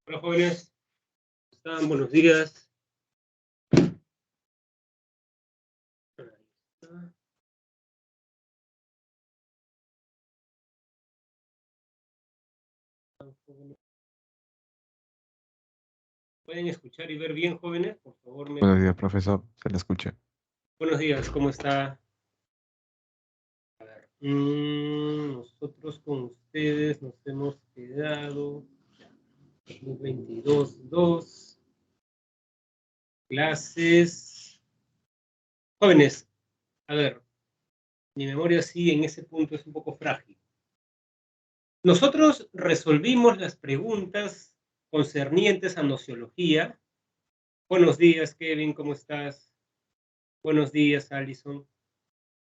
Hola jóvenes, ¿cómo están? Buenos días. Ahí está. ¿Pueden escuchar y ver bien, jóvenes? Por favor, Buenos días, profesor. Se le escucha. Buenos días, ¿cómo está? A ver, nosotros con ustedes nos hemos quedado 2022-2 clases. Jóvenes, a ver, mi memoria sí en ese punto es un poco frágil. Nosotros resolvimos las preguntas concernientes a nociología. Buenos días, Kevin, ¿cómo estás? Buenos días, Alison.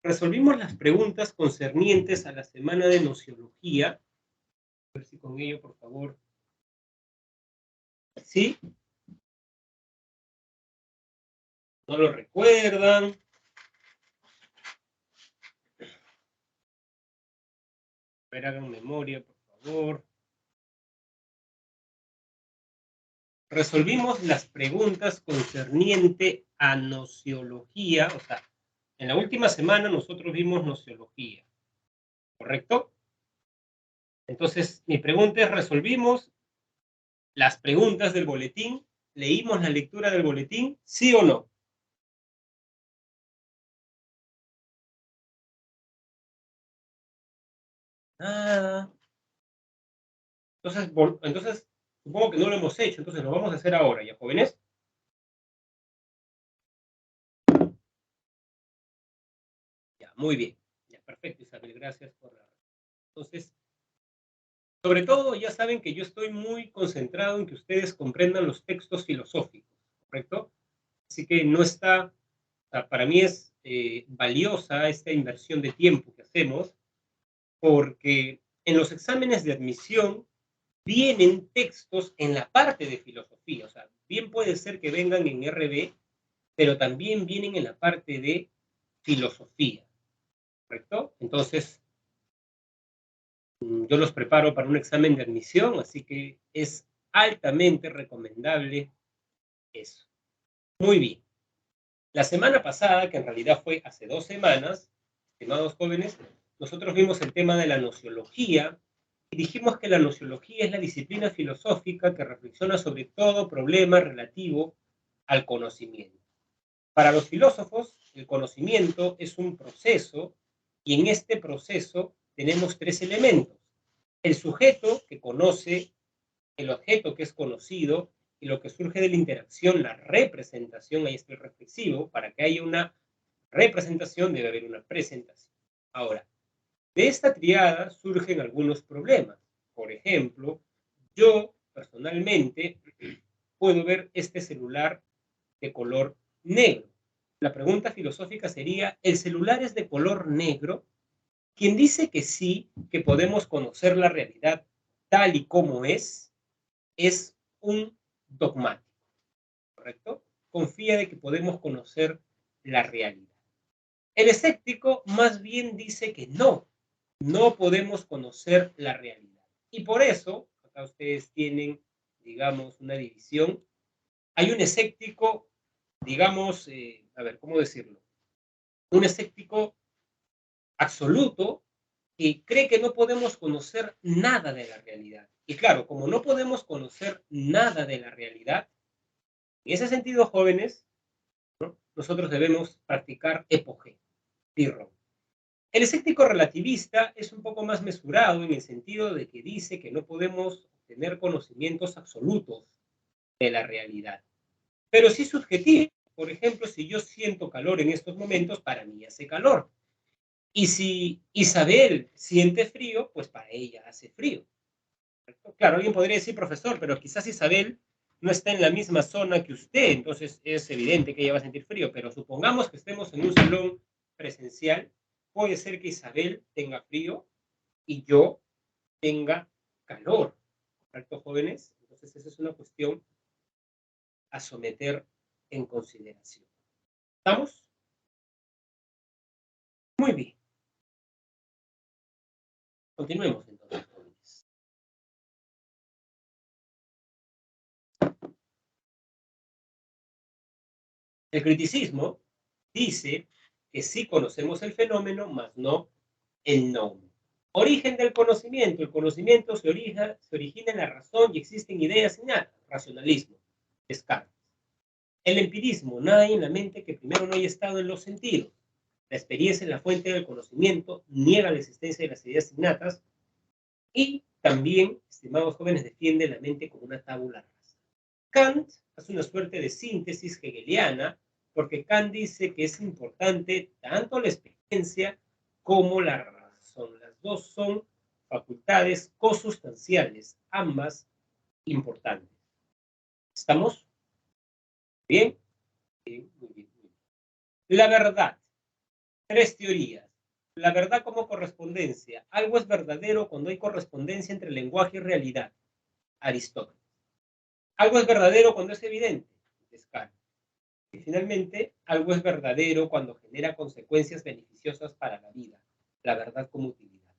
Resolvimos las preguntas concernientes a la semana de nociología. A ver si con ello, por favor. ¿Sí? ¿No lo recuerdan? A ver, hagan memoria, por favor. Resolvimos las preguntas concerniente a nociología. O sea, en la última semana nosotros vimos nociología. ¿Correcto? Entonces, mi pregunta es, ¿resolvimos las preguntas del boletín? ¿Leímos la lectura del boletín? ¿Sí o no? Nada. Entonces, supongo que no lo hemos hecho, entonces lo vamos a hacer ahora, ¿ya, jóvenes? Ya, muy bien. Ya, perfecto, Isabel, gracias por la... Entonces, sobre todo, ya saben que yo estoy muy concentrado en que ustedes comprendan los textos filosóficos, ¿correcto? Así que no está, o sea, para mí es valiosa esta inversión de tiempo que hacemos, porque en los exámenes de admisión vienen textos en la parte de filosofía, o sea, bien puede ser que vengan en RB, pero también vienen en la parte de filosofía, ¿correcto? Entonces, yo los preparo para un examen de admisión, así que es altamente recomendable eso. Muy bien. La semana pasada, que en realidad fue hace 2 semanas, estimados jóvenes, nosotros vimos el tema de la nociología y dijimos que la nociología es la disciplina filosófica que reflexiona sobre todo problema relativo al conocimiento. Para los filósofos, el conocimiento es un proceso y en este proceso tenemos 3 elementos. El sujeto que conoce, el objeto que es conocido y lo que surge de la interacción, la representación, ahí está el reflexivo, para que haya una representación debe haber una presentación. Ahora, de esta triada surgen algunos problemas. Por ejemplo, yo personalmente puedo ver este celular de color negro. La pregunta filosófica sería, ¿el celular es de color negro? Quien dice que sí, que podemos conocer la realidad tal y como es un dogmático, ¿correcto? Confía de que podemos conocer la realidad. El escéptico más bien dice que no podemos conocer la realidad. Y por eso, acá ustedes tienen, digamos, una división. Hay un escéptico, digamos, a ver, ¿cómo decirlo? Un escéptico absoluto que cree que no podemos conocer nada de la realidad. Y claro, como no podemos conocer nada de la realidad, en ese sentido, jóvenes, ¿no?, nosotros debemos practicar epogé, pirro. El escéptico relativista es un poco más mesurado en el sentido de que dice que no podemos tener conocimientos absolutos de la realidad, pero sí subjetivo. Por ejemplo, si yo siento calor en estos momentos, para mí hace calor. Y si Isabel siente frío, pues para ella hace frío. Claro, alguien podría decir, profesor, pero quizás Isabel no está en la misma zona que usted, entonces es evidente que ella va a sentir frío, pero supongamos que estemos en un salón presencial, puede ser que Isabel tenga frío y yo tenga calor, ¿correcto, jóvenes? Entonces esa es una cuestión a someter en consideración. ¿Estamos? Muy bien. Continuemos entonces, jóvenes. El criticismo dice que sí conocemos el fenómeno, mas no el nombre. Origen del conocimiento. El conocimiento se origina en la razón y existen ideas innatas. Racionalismo. Descartes. El empirismo. Nada hay en la mente que primero no haya estado en los sentidos. La experiencia es la fuente del conocimiento, niega la existencia de las ideas innatas y también, estimados jóvenes, defiende la mente como una tabula rasa. Kant hace una suerte de síntesis hegeliana porque Kant dice que es importante tanto la experiencia como la razón. Las dos son facultades cosustanciales, ambas importantes. ¿Estamos? ¿Bien? Bien, muy bien, muy bien. La verdad. 3 teorías. La verdad como correspondencia. Algo es verdadero cuando hay correspondencia entre lenguaje y realidad. Aristóteles. Algo es verdadero cuando es evidente. Descartes. Y finalmente, algo es verdadero cuando genera consecuencias beneficiosas para la vida. La verdad como utilidad.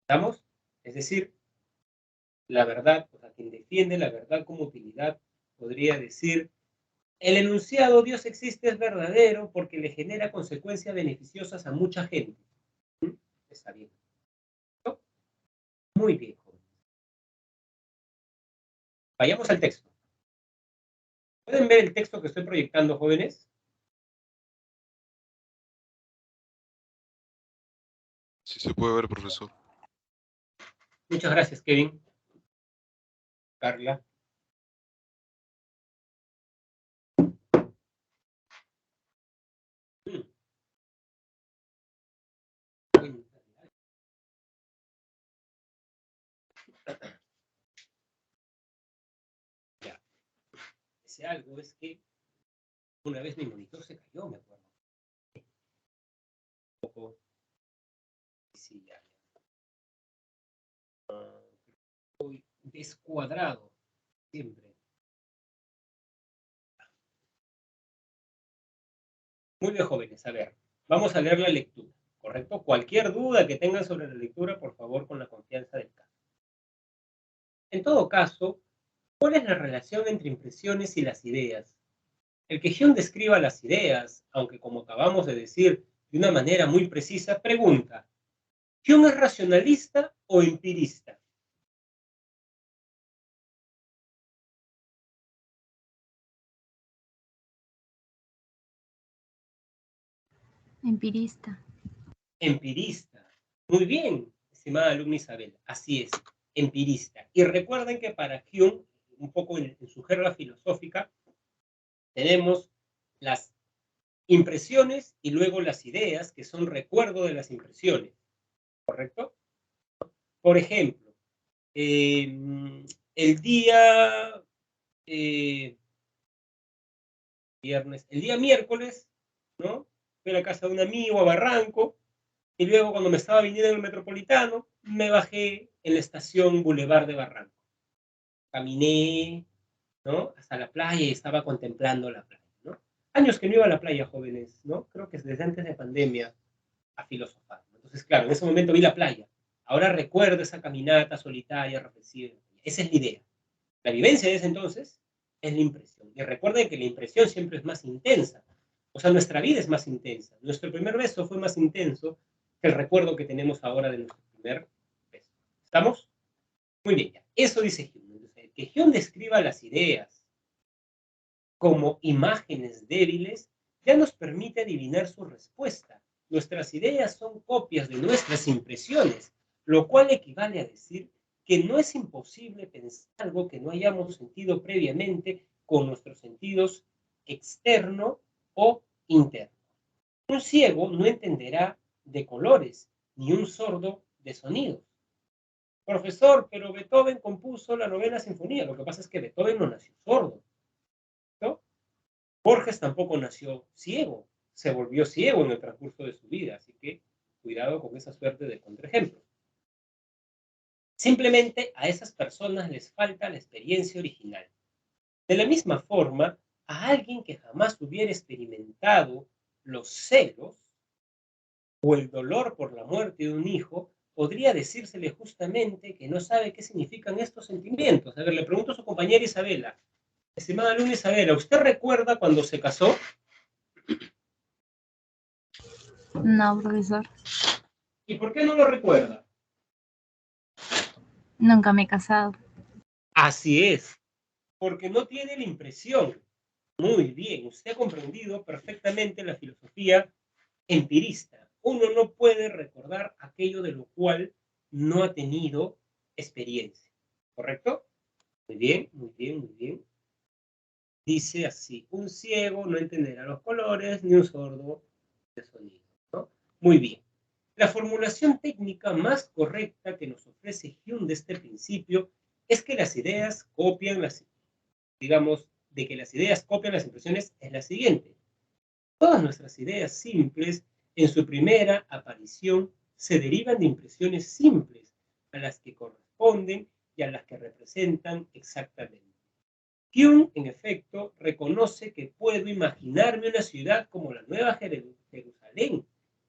¿Estamos? Es decir, la verdad, o sea, quien defiende la verdad como utilidad podría decir, el enunciado Dios existe es verdadero porque le genera consecuencias beneficiosas a mucha gente. Está bien. ¿No? Muy bien, joven. Vayamos al texto. ¿Pueden ver el texto que estoy proyectando, jóvenes? Sí se puede ver, profesor. Muchas gracias, Kevin. Carla. Ya. Ese algo es que una vez mi monitor se cayó, me acuerdo. Un poco. Sí, ya. Estoy descuadrado siempre. Muy bien, jóvenes. A ver, vamos a leer la lectura, ¿correcto? Cualquier duda que tengan sobre la lectura, por favor, con la confianza del caso. En todo caso, ¿cuál es la relación entre impresiones y las ideas? El que Hume describa las ideas, aunque como acabamos de decir, de una manera muy precisa, pregunta, ¿Hume es racionalista o empirista? Empirista. Empirista. Muy bien, estimada alumna Isabel, así es, empirista. Y recuerden que para Hume, un poco en su jerga filosófica, tenemos las impresiones y luego las ideas, que son recuerdo de las impresiones, ¿correcto? Por ejemplo, el día el día miércoles, ¿no? Fui a la casa de un amigo a Barranco y luego cuando me estaba viniendo en el Metropolitano, me bajé en la estación Boulevard de Barranco. Caminé, ¿no? Hasta la playa y estaba contemplando la playa, ¿no? Años que no iba a la playa, jóvenes, ¿no? Creo que es desde antes de pandemia a filosofar, ¿no? Entonces, claro, en ese momento vi la playa. Ahora recuerdo esa caminata solitaria, reflexiva. Esa es la idea. La vivencia de ese entonces es la impresión. Y recuerden que la impresión siempre es más intensa. O sea, nuestra vida es más intensa. Nuestro primer beso fue más intenso que el recuerdo que tenemos ahora de nuestro primer beso. ¿Estamos? Muy bien, ya. Eso dice Hume. Entonces, que Hume describa las ideas como imágenes débiles ya nos permite adivinar su respuesta. Nuestras ideas son copias de nuestras impresiones, lo cual equivale a decir que no es imposible pensar algo que no hayamos sentido previamente con nuestros sentidos externo o interno. Un ciego no entenderá de colores, ni un sordo de sonidos. Profesor, pero Beethoven compuso la novena sinfonía. Lo que pasa es que Beethoven no nació sordo, ¿no? Borges tampoco nació ciego, se volvió ciego en el transcurso de su vida, así que cuidado con esa suerte de contraejemplos. Simplemente a esas personas les falta la experiencia original. De la misma forma, a alguien que jamás hubiera experimentado los celos o el dolor por la muerte de un hijo, podría decírsele justamente que no sabe qué significan estos sentimientos. A ver, le pregunto a su compañera Isabela, estimada alumna Isabela, ¿usted recuerda cuando se casó? No, profesor. ¿Y por qué no lo recuerda? Nunca me he casado. Así es, porque no tiene la impresión. Muy bien, usted ha comprendido perfectamente la filosofía empirista. Uno no puede recordar aquello de lo cual no ha tenido experiencia. ¿Correcto? Muy bien, muy bien, muy bien. Dice así, un ciego no entenderá los colores, ni un sordo el sonido, ¿no? Muy bien. La formulación técnica más correcta que nos ofrece Hume de este principio es que las ideas copian las, digamos, de que las ideas copian las impresiones es la siguiente. Todas nuestras ideas simples, en su primera aparición, se derivan de impresiones simples, a las que corresponden y a las que representan exactamente. Hume, en efecto, reconoce que puedo imaginarme una ciudad como la Nueva Jerusalén,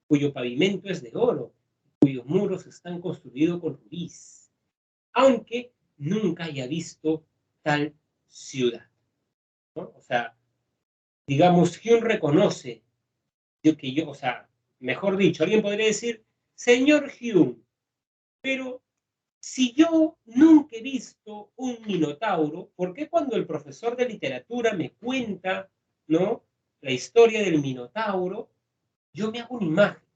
cuyo pavimento es de oro, cuyos muros están construidos con rubíes, aunque nunca haya visto tal ciudad, ¿no? O sea, digamos, Hume reconoce o sea, mejor dicho, alguien podría decir, señor Hume, pero si yo nunca he visto un minotauro, ¿por qué cuando el profesor de literatura me cuenta, ¿no?, la historia del minotauro, yo me hago una imagen?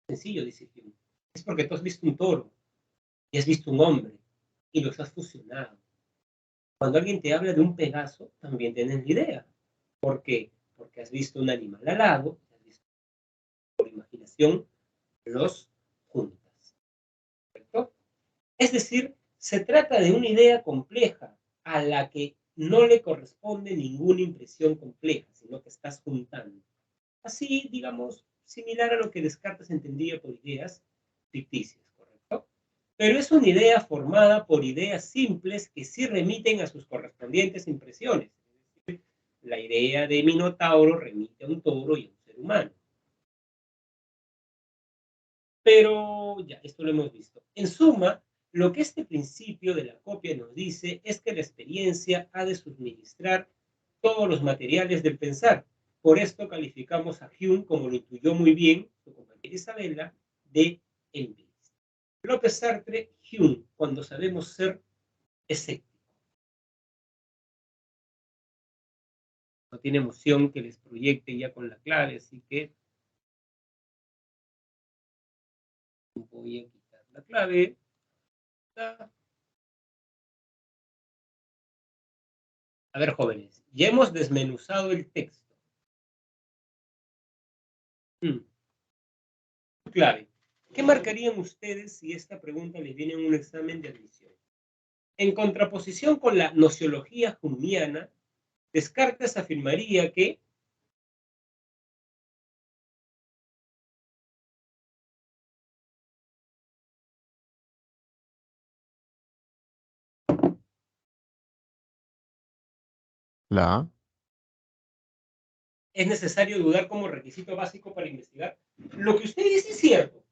Sencillo, dice Hume. Es porque tú has visto un toro y has visto un hombre y los has fusionado. Cuando alguien te habla de un Pegaso, también tienes la idea. ¿Por qué? Porque has visto un animal alado, has visto por imaginación, los juntas. ¿Correcto? Es decir, se trata de una idea compleja a la que no le corresponde ninguna impresión compleja, sino que estás juntando. Así, digamos, similar a lo que Descartes entendía por ideas ficticias, ¿correcto? Pero es una idea formada por ideas simples que sí remiten a sus correspondientes impresiones. La idea de Minotauro remite a un toro y a un ser humano. Pero ya, esto lo hemos visto. En suma, lo que este principio de la copia nos dice es que la experiencia ha de suministrar todos los materiales del pensar. Por esto calificamos a Hume, como lo intuyó muy bien su compañera Isabela, de empirista. López Sartre, Hume, cuando sabemos ser escépticos. No tiene emoción que les proyecte ya con la clave, así que voy a quitar la clave. A ver, jóvenes, ya hemos desmenuzado el texto. Clave. ¿Qué marcarían ustedes si esta pregunta les viene en un examen de admisión? En contraposición con la nociología humiana, Descartes afirmaría que La A. es necesario dudar como requisito básico para investigar. Lo que usted dice es cierto,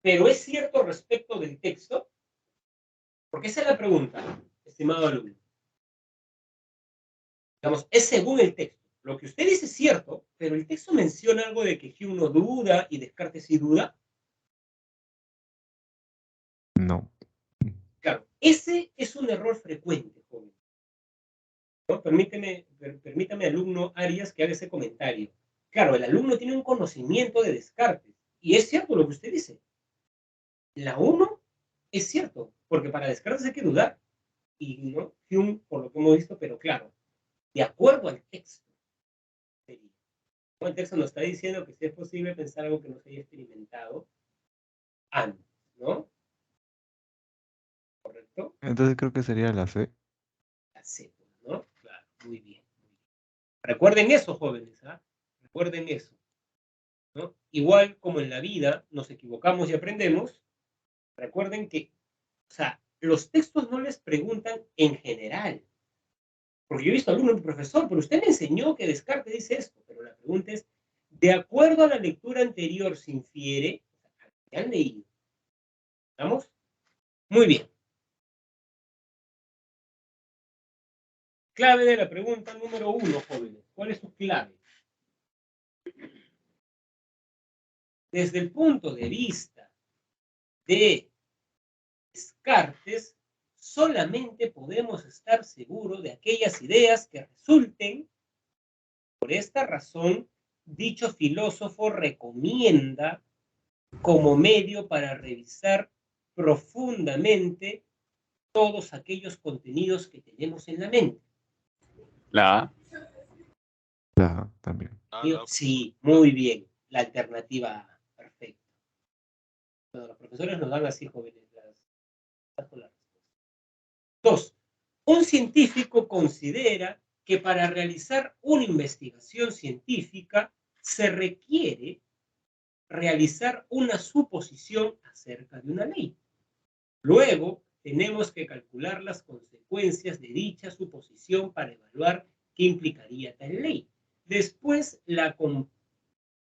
pero ¿es cierto respecto del texto? Porque esa es la pregunta, estimado alumno. Digamos, es según el texto. Lo que usted dice es cierto, pero el texto menciona algo de que Hume no duda y Descartes sí duda. No. Claro, ese es un error frecuente, joven. ¿No? Permítame, alumno Arias, que haga ese comentario. Claro, el alumno tiene un conocimiento de Descartes, y es cierto lo que usted dice. La uno es cierto, porque para Descartes hay que dudar, y no Hume, por lo que hemos visto, pero claro, de acuerdo al texto, sería. El texto nos está diciendo que sí es posible pensar algo que no se haya experimentado antes, ¿no? ¿Correcto? Entonces creo que sería la C. La Z, ¿no? Claro, muy bien. Recuerden eso, jóvenes, ¿ah? Recuerden eso, ¿no? Igual como en la vida nos equivocamos y aprendemos, recuerden que, o sea, los textos no les preguntan en general. Porque yo he visto a alumnos, profesor, pero usted me enseñó que Descartes dice esto, pero la pregunta es, de acuerdo a la lectura anterior, se infiere, ¿qué han leído? ¿Estamos? Muy bien. Clave de la pregunta número 1, jóvenes. ¿Cuál es su clave? Desde el punto de vista de Descartes, solamente podemos estar seguros de aquellas ideas que resulten. Por esta razón, dicho filósofo recomienda como medio para revisar profundamente todos aquellos contenidos que tenemos en la mente. La A. La A también. Sí, muy bien. La alternativa A. Perfecto. Bueno, los profesores nos dan así, jóvenes, las respuestas. 2. Un científico considera que para realizar una investigación científica se requiere realizar una suposición acerca de una ley. Luego, tenemos que calcular las consecuencias de dicha suposición para evaluar qué implicaría tal ley. Después,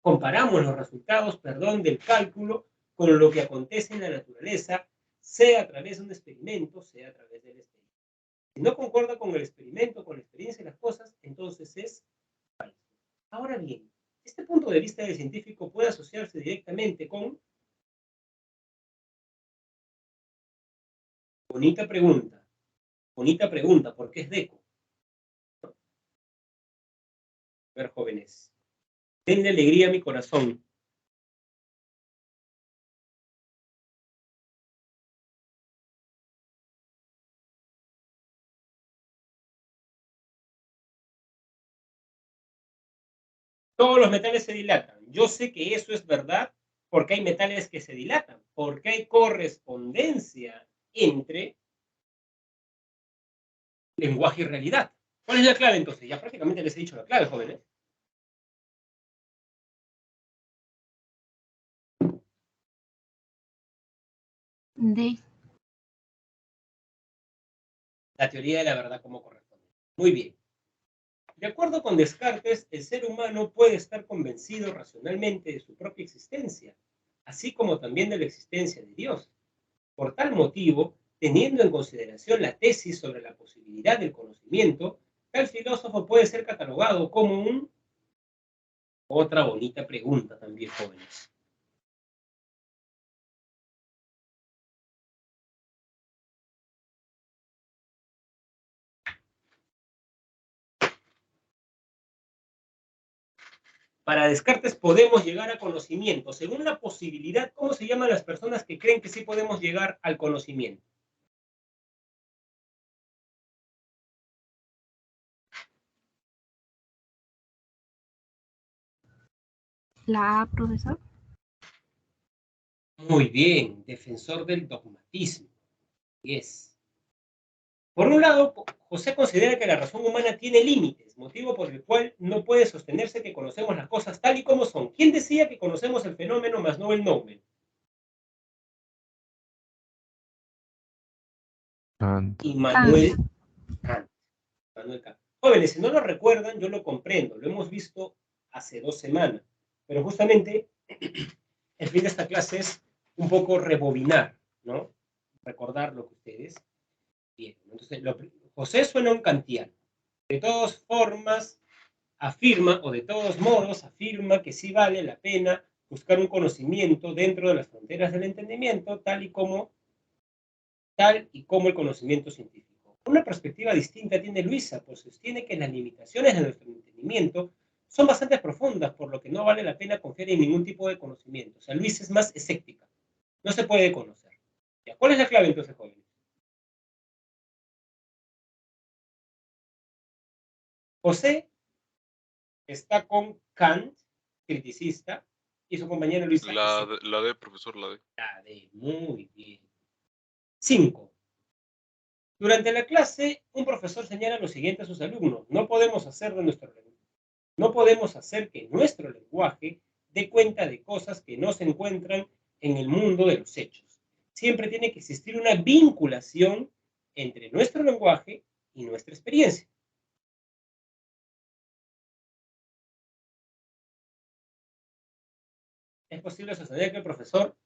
comparamos los resultados, del cálculo con lo que acontece en la naturaleza, sea a través de un experimento, sea a través del experimento. Si no concuerda con el experimento, con la experiencia de las cosas, entonces es falso. Ahora bien, este punto de vista del científico puede asociarse directamente con... Bonita pregunta, porque es Deco. A ver, jóvenes, denle alegría a mi corazón. Todos los metales se dilatan. Yo sé que eso es verdad porque hay metales que se dilatan, porque hay correspondencia entre lenguaje y realidad. ¿Cuál es la clave entonces? Ya prácticamente les he dicho la clave, jóvenes. D. La teoría de la verdad como corresponde. Muy bien. De acuerdo con Descartes, el ser humano puede estar convencido racionalmente de su propia existencia, así como también de la existencia de Dios. Por tal motivo, teniendo en consideración la tesis sobre la posibilidad del conocimiento, tal filósofo puede ser catalogado como un... Otra bonita pregunta también, jóvenes. Para Descartes podemos llegar a conocimiento. Según la posibilidad, ¿cómo se llaman las personas que creen que sí podemos llegar al conocimiento? La A, profesor. Muy bien, defensor del dogmatismo. Yes. Por un lado, José considera que la razón humana tiene límites, motivo por el cual no puede sostenerse que conocemos las cosas tal y como son. ¿Quién decía que conocemos el fenómeno más no el nomen? Kant. Immanuel Kant. Immanuel Kant. Jóvenes, si no lo recuerdan, yo lo comprendo, lo hemos visto hace 2 semanas, pero justamente el fin de esta clase es un poco rebobinar, ¿no? Recordar lo que ustedes vieron. Entonces, José suena un kantiano. De todas formas, afirma, o de todos modos, afirma que sí vale la pena buscar un conocimiento dentro de las fronteras del entendimiento, tal y como el conocimiento científico. Una perspectiva distinta tiene Luisa, pues sostiene que las limitaciones de nuestro entendimiento son bastante profundas, por lo que no vale la pena confiar en ningún tipo de conocimiento. O sea, Luisa es más escéptica. No se puede conocer. ¿Ya? ¿Cuál es la clave entonces, jóvenes? José está con Kant, criticista, y su compañero Luisa. La D, profesor, la D. La D, muy bien. 5. Durante la clase, un profesor señala lo siguiente a sus alumnos. No podemos hacer que nuestro lenguaje dé cuenta de cosas que no se encuentran en el mundo de los hechos. Siempre tiene que existir una vinculación entre nuestro lenguaje y nuestra experiencia. Es posible sostener que el profesor,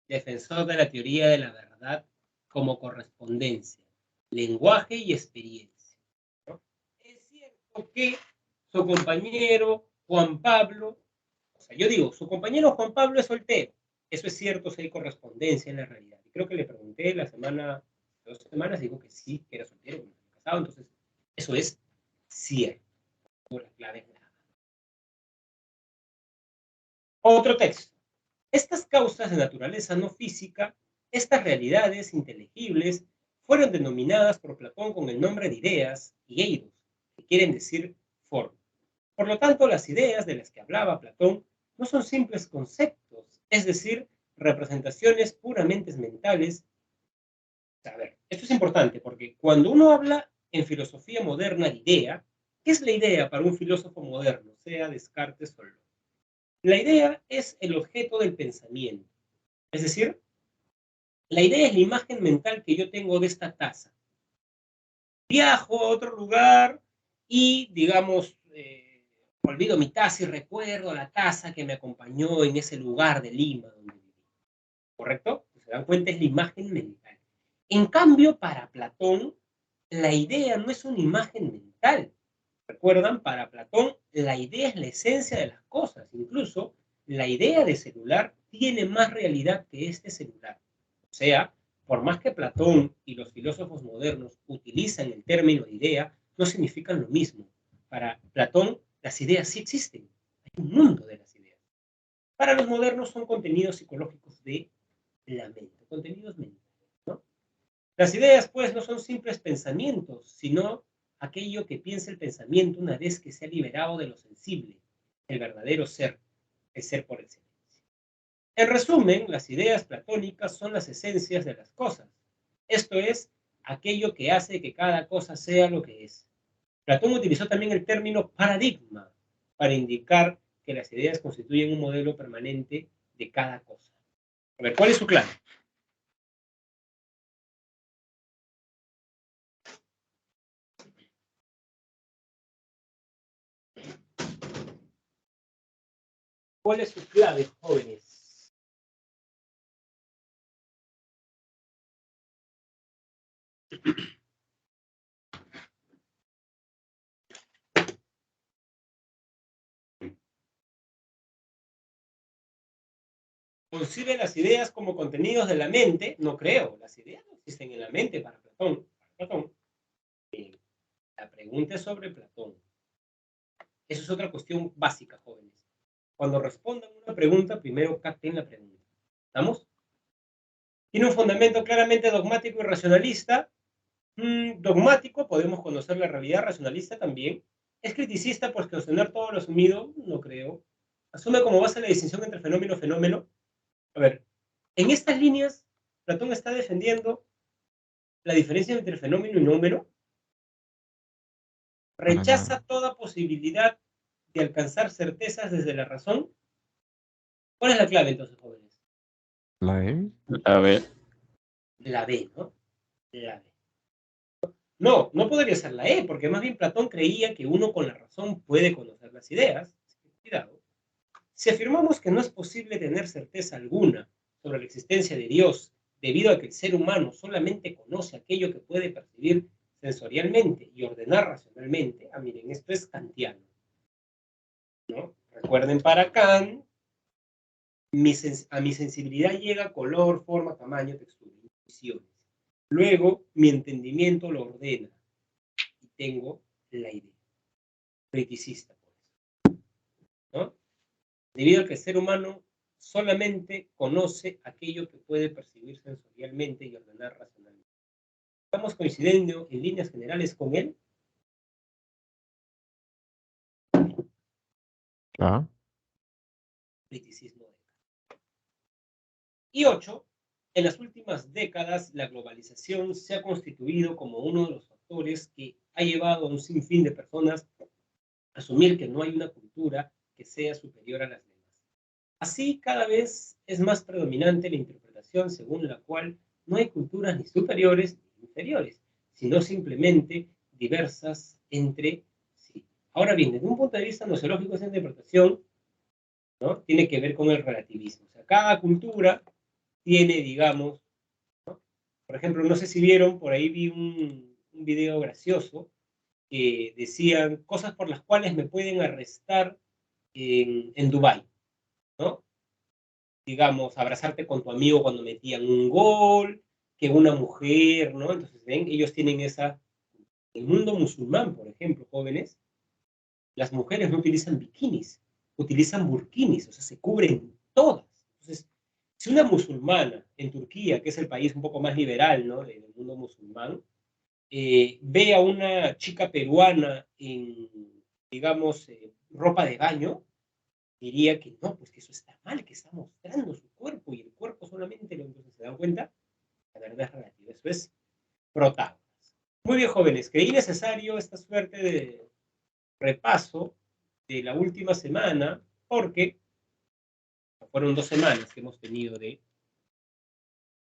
defensor de la teoría de la verdad como correspondencia, lenguaje y experiencia, ¿no? Es cierto que su compañero Juan Pablo, o sea, yo digo, su compañero Juan Pablo es soltero. Eso es cierto, si hay correspondencia en la realidad. Y creo que le pregunté la semana, 2 semanas, dijo que sí, que era soltero, que no estaba casado, entonces eso es cierto. La clave es nada. Otro texto. Estas causas de naturaleza no física, estas realidades inteligibles, fueron denominadas por Platón con el nombre de ideas y eidos, que quieren decir forma. Por lo tanto, las ideas de las que hablaba Platón no son simples conceptos, es decir, representaciones puramente mentales. A ver, esto es importante porque cuando uno habla en filosofía moderna de idea, ¿qué es la idea para un filósofo moderno, sea Descartes o Locke? La idea es el objeto del pensamiento. Es decir, la idea es la imagen mental que yo tengo de esta taza. Viajo a otro lugar y, digamos, olvido mi taza y recuerdo la taza que me acompañó en ese lugar de Lima donde viví. ¿Correcto? Se dan cuenta, es la imagen mental. En cambio, para Platón, la idea no es una imagen mental. ¿Recuerdan? Para Platón, la idea es la esencia de las cosas. Incluso, la idea de celular tiene más realidad que este celular. O sea, por más que Platón y los filósofos modernos utilizan el término idea, no significan lo mismo. Para Platón, las ideas sí existen. Hay un mundo de las ideas. Para los modernos son contenidos psicológicos de la mente, contenidos mentales, ¿no? Las ideas, pues, no son simples pensamientos, sino aquello que piensa el pensamiento una vez que se ha liberado de lo sensible, el verdadero ser, el ser por excelencia. En resumen, las ideas platónicas son las esencias de las cosas. Esto es, aquello que hace que cada cosa sea lo que es. Platón utilizó también el término paradigma para indicar que las ideas constituyen un modelo permanente de cada cosa. A ver, ¿cuál es su clave? ¿Cuál es su clave, jóvenes? ¿Concibe las ideas como contenidos de la mente? No creo. Las ideas no existen en la mente para Platón. La pregunta es sobre Platón. Eso es otra cuestión básica, jóvenes. Cuando respondan una pregunta, primero capten la pregunta. ¿Estamos? ¿Tiene un fundamento claramente dogmático y racionalista? Dogmático, podemos conocer la realidad, racionalista también. ¿Es criticista por cuestionar todo lo asumido? No creo. ¿Asume como base la distinción entre fenómeno y fenómeno? A ver, en estas líneas, Platón está defendiendo la diferencia entre fenómeno y número. Rechaza toda posibilidad de alcanzar certezas desde la razón. ¿Cuál es la clave entonces, jóvenes? La E. A ver, La B, ¿no? La B. No, no podría ser la E, porque más bien Platón creía que uno con la razón puede conocer las ideas. Cuidado. Si afirmamos que no es posible tener certeza alguna sobre la existencia de Dios, debido a que el ser humano solamente conoce aquello que puede percibir sensorialmente y ordenar racionalmente, miren, esto es kantiano, ¿no? Recuerden para Kant, a mi sensibilidad llega color, forma, tamaño, textura, intuiciones. Luego, mi entendimiento lo ordena y tengo la idea. Criticista, por eso, ¿no? Debido a que el ser humano solamente conoce aquello que puede percibir sensorialmente y ordenar racionalmente. ¿Estamos coincidiendo en líneas generales con él? A. Criticismo de Kant. Y 8. En las últimas décadas, la globalización se ha constituido como uno de los factores que ha llevado a un sinfín de personas a asumir que no hay una cultura que sea superior a las demás. Así, cada vez es más predominante la interpretación según la cual no hay culturas ni superiores ni inferiores, sino simplemente diversas entre sí. Ahora bien, desde un punto de vista gnosiológico, esa interpretación, ¿no?, tiene que ver con el relativismo. O sea, cada cultura tiene, digamos, ¿no? Por ejemplo, no sé si vieron, por ahí vi un video gracioso que decían cosas por las cuales me pueden arrestar en Dubái, ¿no? Digamos, abrazarte con tu amigo cuando metían un gol, que una mujer, ¿no? Entonces, ven, ellos tienen esa... En el mundo musulmán, por ejemplo, jóvenes, las mujeres no utilizan bikinis, utilizan burkinis, o sea, se cubren todas. Entonces, si una musulmana en Turquía, que es el país un poco más liberal, ¿no?, del mundo musulmán, ve a una chica peruana en, digamos, ropa de baño, diría que no, pues que eso está mal, que está mostrando su cuerpo y el cuerpo solamente lo... Entonces, ¿se dan cuenta? La verdad es relativa, eso es Protágoras. Muy bien, jóvenes, creí necesario esta suerte de repaso de la última semana, porque fueron 2 semanas que hemos tenido de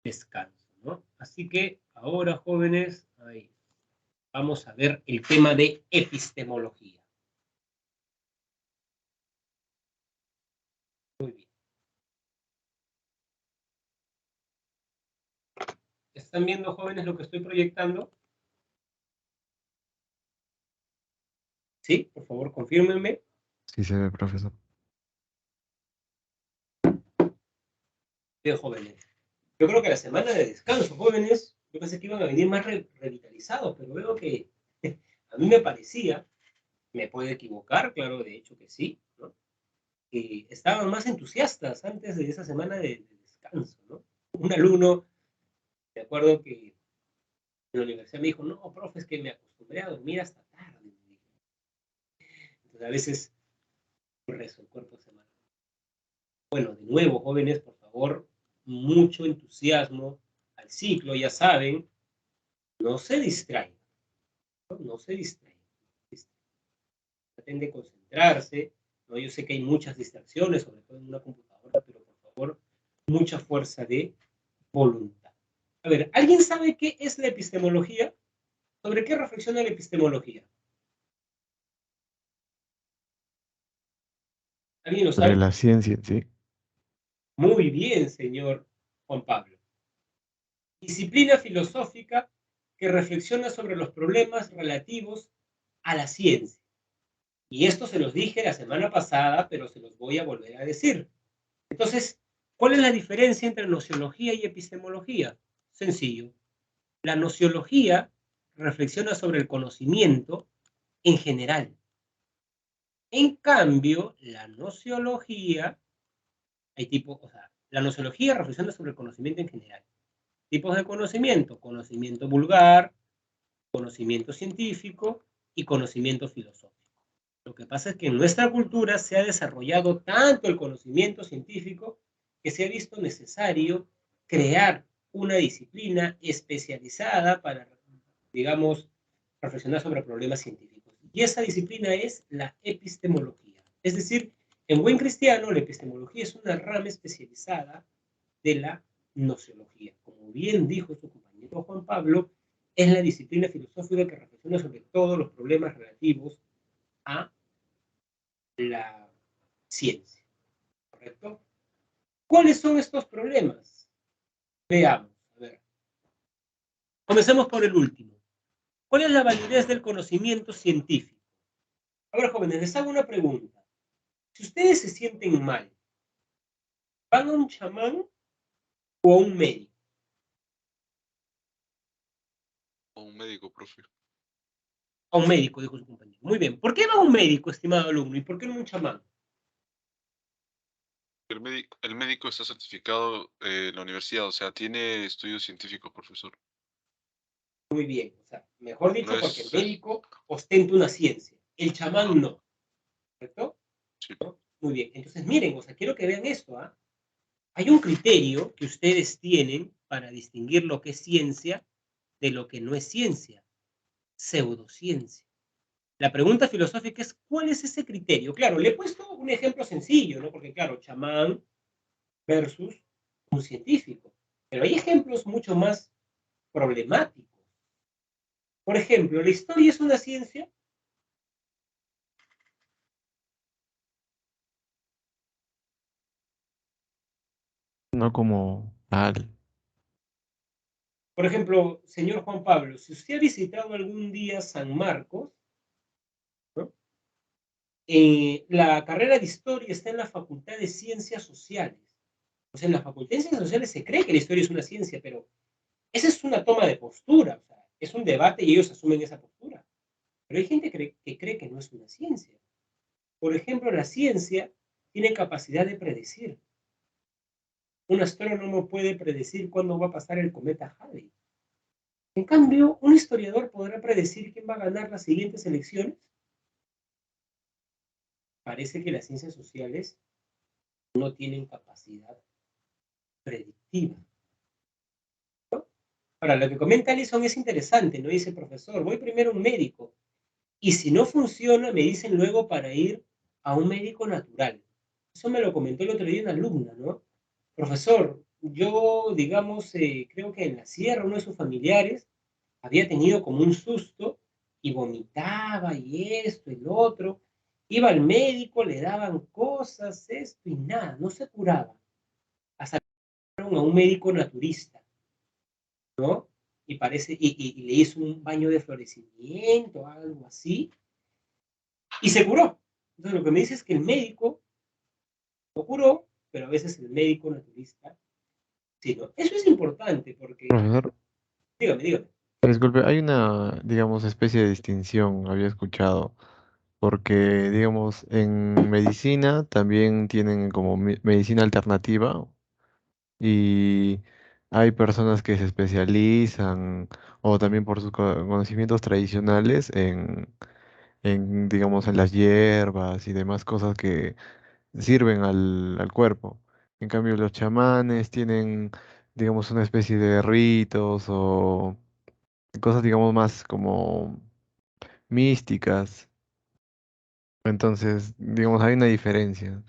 descanso, ¿no? Así que ahora, jóvenes, ahí, vamos a ver el tema de epistemología. Muy bien. ¿Están viendo, jóvenes, lo que estoy proyectando? Sí, por favor, confírmenme. Sí se ve, profesor. Bien, jóvenes. Yo creo que la semana de descanso, jóvenes, yo pensé que iban a venir más revitalizados, pero veo que a mí me parecía, me puedo equivocar, claro, de hecho que sí, ¿no?, que estaban más entusiastas antes de esa semana de descanso, ¿no? Un alumno, me acuerdo que en la universidad me dijo, no, profe, es que me acostumbré a dormir hasta tarde. Entonces, a veces, por eso, el cuerpo se mata. Bueno, de nuevo, jóvenes, por favor, mucho entusiasmo al ciclo, ya saben, no se distraigan, ¿no? No se distraigan. Traten de concentrarse, ¿no? Yo sé que hay muchas distracciones, sobre todo en una computadora, pero por favor, mucha fuerza de voluntad. A ver, ¿alguien sabe qué es la epistemología? ¿Sobre qué reflexiona la epistemología? ¿Alguien lo Sobre sabe? la ciencia, sí. Muy bien, señor Juan Pablo. Disciplina filosófica que reflexiona sobre los problemas relativos a la ciencia. Y esto se los dije la semana pasada, pero se los voy a volver a decir. Entonces, ¿cuál es la diferencia entre nociología y epistemología? Sencillo. La nociología reflexiona sobre el conocimiento en general. En cambio, la nociología, o sea, la nociología reflexiona sobre el conocimiento en general. Tipos de conocimiento: conocimiento vulgar, conocimiento científico y conocimiento filosófico. Lo que pasa es que en nuestra cultura se ha desarrollado tanto el conocimiento científico que se ha visto necesario crear una disciplina especializada para, digamos, reflexionar sobre problemas científicos. Y esa disciplina es la epistemología. Es decir, en buen cristiano, la epistemología es una rama especializada de la nociología. Como bien dijo su compañero Juan Pablo, es la disciplina filosófica que reflexiona sobre todos los problemas relativos a la ciencia. ¿Correcto? ¿Cuáles son estos problemas? Veamos. A ver. Comencemos por el último. ¿Cuál es la validez del conocimiento científico? A ver, jóvenes, les hago una pregunta. Si ustedes se sienten mal, ¿van a un chamán o a un médico? O un médico, profe. A un médico, dijo su compañero. Muy bien. ¿Por qué va a un médico, estimado alumno? ¿Y por qué no a un chamán? El médico está certificado en la universidad, o sea, tiene estudios científicos, profesor. Muy bien. O sea, mejor No dicho, porque el es... médico ostenta una ciencia. El chamán no. ¿Correcto? Sí. ¿No? Muy bien. Entonces, miren, o sea, quiero que vean esto, ¿ah? Hay un criterio que ustedes tienen para distinguir lo que es ciencia de lo que no es ciencia: pseudociencia. La pregunta filosófica es, ¿cuál es ese criterio? Claro, le he puesto un ejemplo sencillo, ¿no? Porque, claro, chamán versus un científico. Pero hay ejemplos mucho más problemáticos. Por ejemplo, ¿la historia es una ciencia? No como tal. Por ejemplo, señor Juan Pablo, si usted ha visitado algún día San Marcos, La carrera de historia está en la Facultad de Ciencias Sociales. O sea, en la Facultad de Ciencias Sociales se cree que la historia es una ciencia, pero esa es una toma de postura. O sea, es un debate y ellos asumen esa postura. Pero hay gente que cree que no es una ciencia. Por ejemplo, la ciencia tiene capacidad de predecir. Un astrónomo puede predecir cuándo va a pasar el cometa Halley. En cambio, un historiador podrá predecir quién va a ganar las siguientes elecciones. Parece que las ciencias sociales no tienen capacidad predictiva. ¿No? Ahora, lo que comenta Alison es interesante, ¿no? Dice, profesor, voy primero a un médico, y si no funciona, me dicen luego para ir a un médico natural. Eso me lo comentó el otro día una alumna, ¿no? Profesor, yo, digamos, creo que en la sierra uno de sus familiares había tenido como un susto y vomitaba y esto y lo otro. Iba al médico, le daban cosas, esto y nada, no se curaba. Hasta que fueron a un médico naturista, ¿no? Y parece, y le hizo un baño de florecimiento, algo así, y se curó. Entonces lo que me dice es que el médico lo curó, pero a veces el médico naturista, sí, ¿no? Eso es importante porque, Profesor, dígame. disculpe, hay una, digamos, especie de distinción, había escuchado, porque, digamos, en medicina también tienen como medicina alternativa y hay personas que se especializan o también por sus conocimientos tradicionales digamos, en las hierbas y demás cosas que sirven al cuerpo. En cambio, los chamanes tienen, digamos, una especie de ritos o cosas, digamos, más como místicas. Entonces, digamos, hay una diferencia.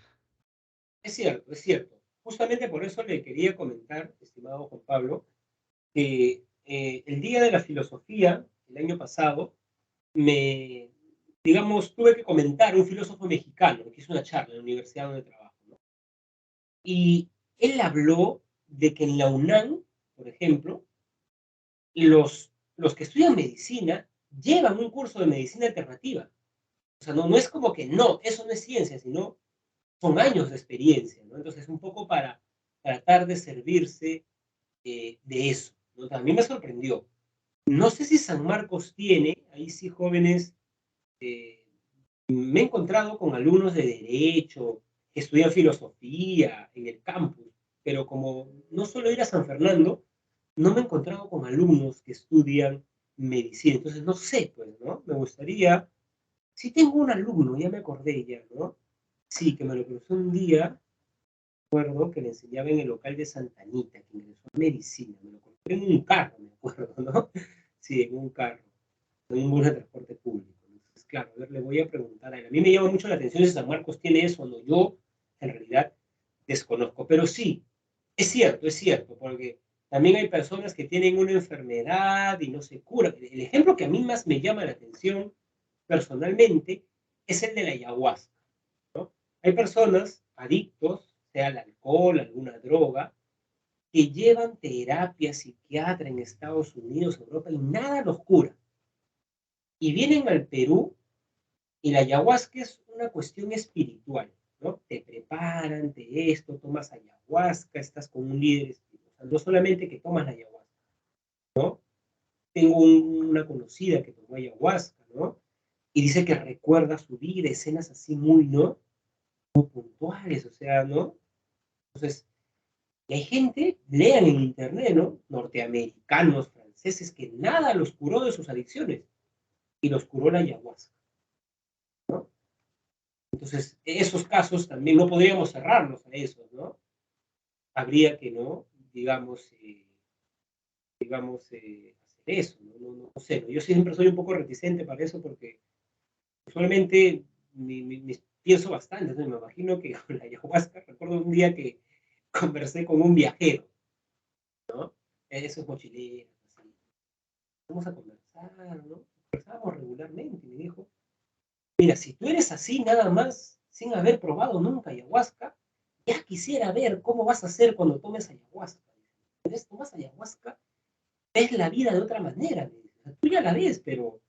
Es cierto, es cierto. Justamente por eso le quería comentar, estimado Juan Pablo, que el Día de la Filosofía, el año pasado, digamos, tuve que comentar un filósofo mexicano que hizo una charla en la universidad donde trabajo, ¿no? Y él habló de que en la UNAM, por ejemplo, los que estudian medicina llevan un curso de medicina alternativa. O sea, no es como que no, eso no es ciencia, sino son años de experiencia, ¿no? Entonces, un poco para tratar de servirse de eso, ¿no? A mí me sorprendió. No sé si San Marcos tiene, ahí sí jóvenes, eh, me he encontrado con alumnos de derecho, que estudian filosofía en el campus, pero como no suelo ir a San Fernando, no me he encontrado con alumnos que estudian medicina. Entonces, no sé, pues, ¿no? Me gustaría, si tengo un alumno, ya me acordé ya, ¿no? Sí, que me lo crucé un día, recuerdo que le enseñaba en el local de Santa Anita, que ingresó a medicina, me lo compré en un carro, me acuerdo, ¿no? Sí, en un carro, en un bus de transporte público. Entonces, claro, a ver, le voy a preguntar a él. A mí me llama mucho la atención si San Marcos tiene eso o no. Yo, en realidad, desconozco. Pero sí, es cierto, porque también hay personas que tienen una enfermedad y no se curan. El ejemplo que a mí más me llama la atención personalmente es el de la ayahuasca, ¿no? Hay personas adictos, sea al alcohol, alguna droga, que llevan terapia psiquiatra en Estados Unidos, Europa, y nada los cura. Y vienen al Perú y la ayahuasca es una cuestión espiritual, ¿no? Te preparan, te esto, tomas ayahuasca, estás con un líder espiritual. No solamente que tomas la ayahuasca, ¿no? Tengo una conocida que tomó ayahuasca, ¿no? Y dice que recuerda su vida, escenas así muy, ¿no? Muy puntuales, o sea, ¿no? Entonces, y hay gente, lean en internet, ¿no? Norteamericanos, franceses, que nada los curó de sus adicciones y los curó la ayahuasca, ¿no? Entonces, esos casos también no podríamos cerrarnos a esos, ¿no? Habría que, ¿no? Hacer eso, ¿no? No sé, ¿no? Yo siempre soy un poco reticente para eso porque usualmente pienso bastante, ¿no? Me imagino que con la ayahuasca, recuerdo un día que conversé con un viajero, ¿no? Esos mochileros, así. Vamos a conversar, ¿no? Conversábamos regularmente y me dijo, mira, si tú eres así nada más, sin haber probado nunca ayahuasca, ya quisiera ver cómo vas a hacer cuando tomes ayahuasca. Entonces, tomas ayahuasca, ves la vida de otra manera. O sea, tú ya la ves, pero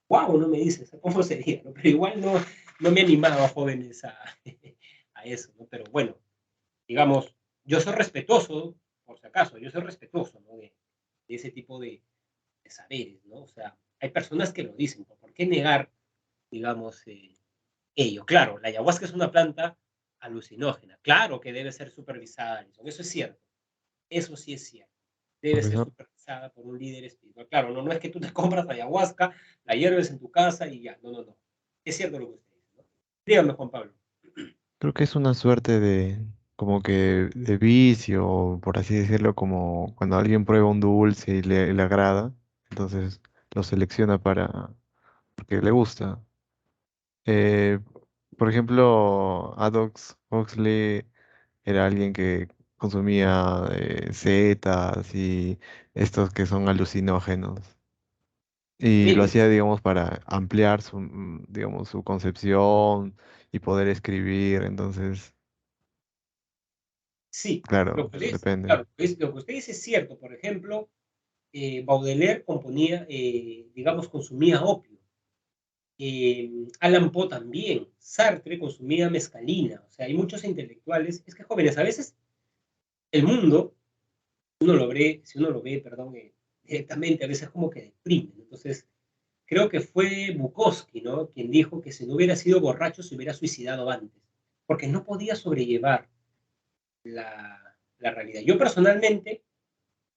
wow, no me dices, ¿cómo sería? ¿no? Pero igual no me animaba, jóvenes, a eso, ¿no? Pero bueno, digamos, yo soy respetuoso, por si acaso, yo soy respetuoso, ¿no? De ese tipo de saberes, ¿no? O sea, hay personas que lo dicen, ¿por qué negar, digamos, ello? Claro, la ayahuasca es una planta alucinógena, claro que debe ser supervisada, Alison, eso es cierto, eso sí es cierto, debe ser Profesor. supervisada por un líder espiritual. Claro, no es que tú te compras ayahuasca, la hierves en tu casa y ya, no. Es cierto lo que usted dice, ¿no? Dígame, Juan Pablo. Creo que es una suerte de, como que de vicio, por así decirlo, como cuando alguien prueba un dulce y le agrada, entonces lo selecciona porque le gusta. Eh, por ejemplo, Aldous Huxley era alguien que consumía setas y estos que son alucinógenos. Y lo Mire, hacía, digamos, para ampliar digamos, su concepción y poder escribir. Entonces, sí, lo claro, que usted dice, depende. claro, lo que usted dice es cierto. Por ejemplo, Baudelaire componía, digamos, consumía opio. Allan Poe también, Sartre consumía mescalina, o sea, hay muchos intelectuales, es que jóvenes, a veces el mundo, si uno lo ve, perdón, directamente, a veces como que deprime, ¿no? Entonces, creo que fue Bukowski, ¿no? Quien dijo que si no hubiera sido borracho se hubiera suicidado antes, porque no podía sobrellevar la realidad. Yo personalmente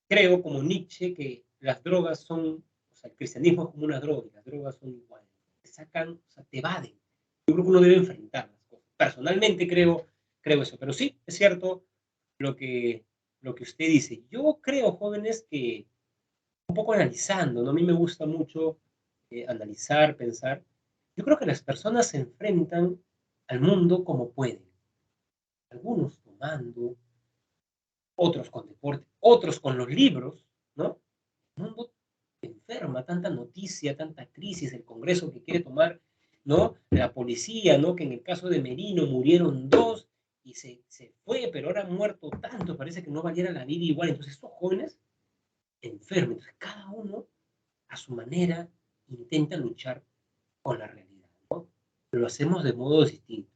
creo, como Nietzsche, que las drogas son, o sea, el cristianismo es como una droga, y las drogas son iguales, te sacan, o sea, te evaden. Yo creo que uno debe enfrentar las cosas. Personalmente creo eso, pero sí, es cierto lo que, lo que usted dice. Yo creo, jóvenes, que un poco analizando, ¿no? A mí me gusta mucho analizar, pensar. Yo creo que las personas se enfrentan al mundo como pueden. Algunos tomando, otros con deporte, otros con los libros, ¿no? El mundo enferma, tanta noticia, tanta crisis, el Congreso que quiere tomar, ¿no? La policía, ¿no? Que en el caso de Merino murieron dos y se fue, pero ahora han muerto tantos, parece que no valiera la vida igual. Entonces, estos jóvenes enferman. Entonces, cada uno, a su manera, intenta luchar con la realidad, ¿no? Lo hacemos de modos distintos.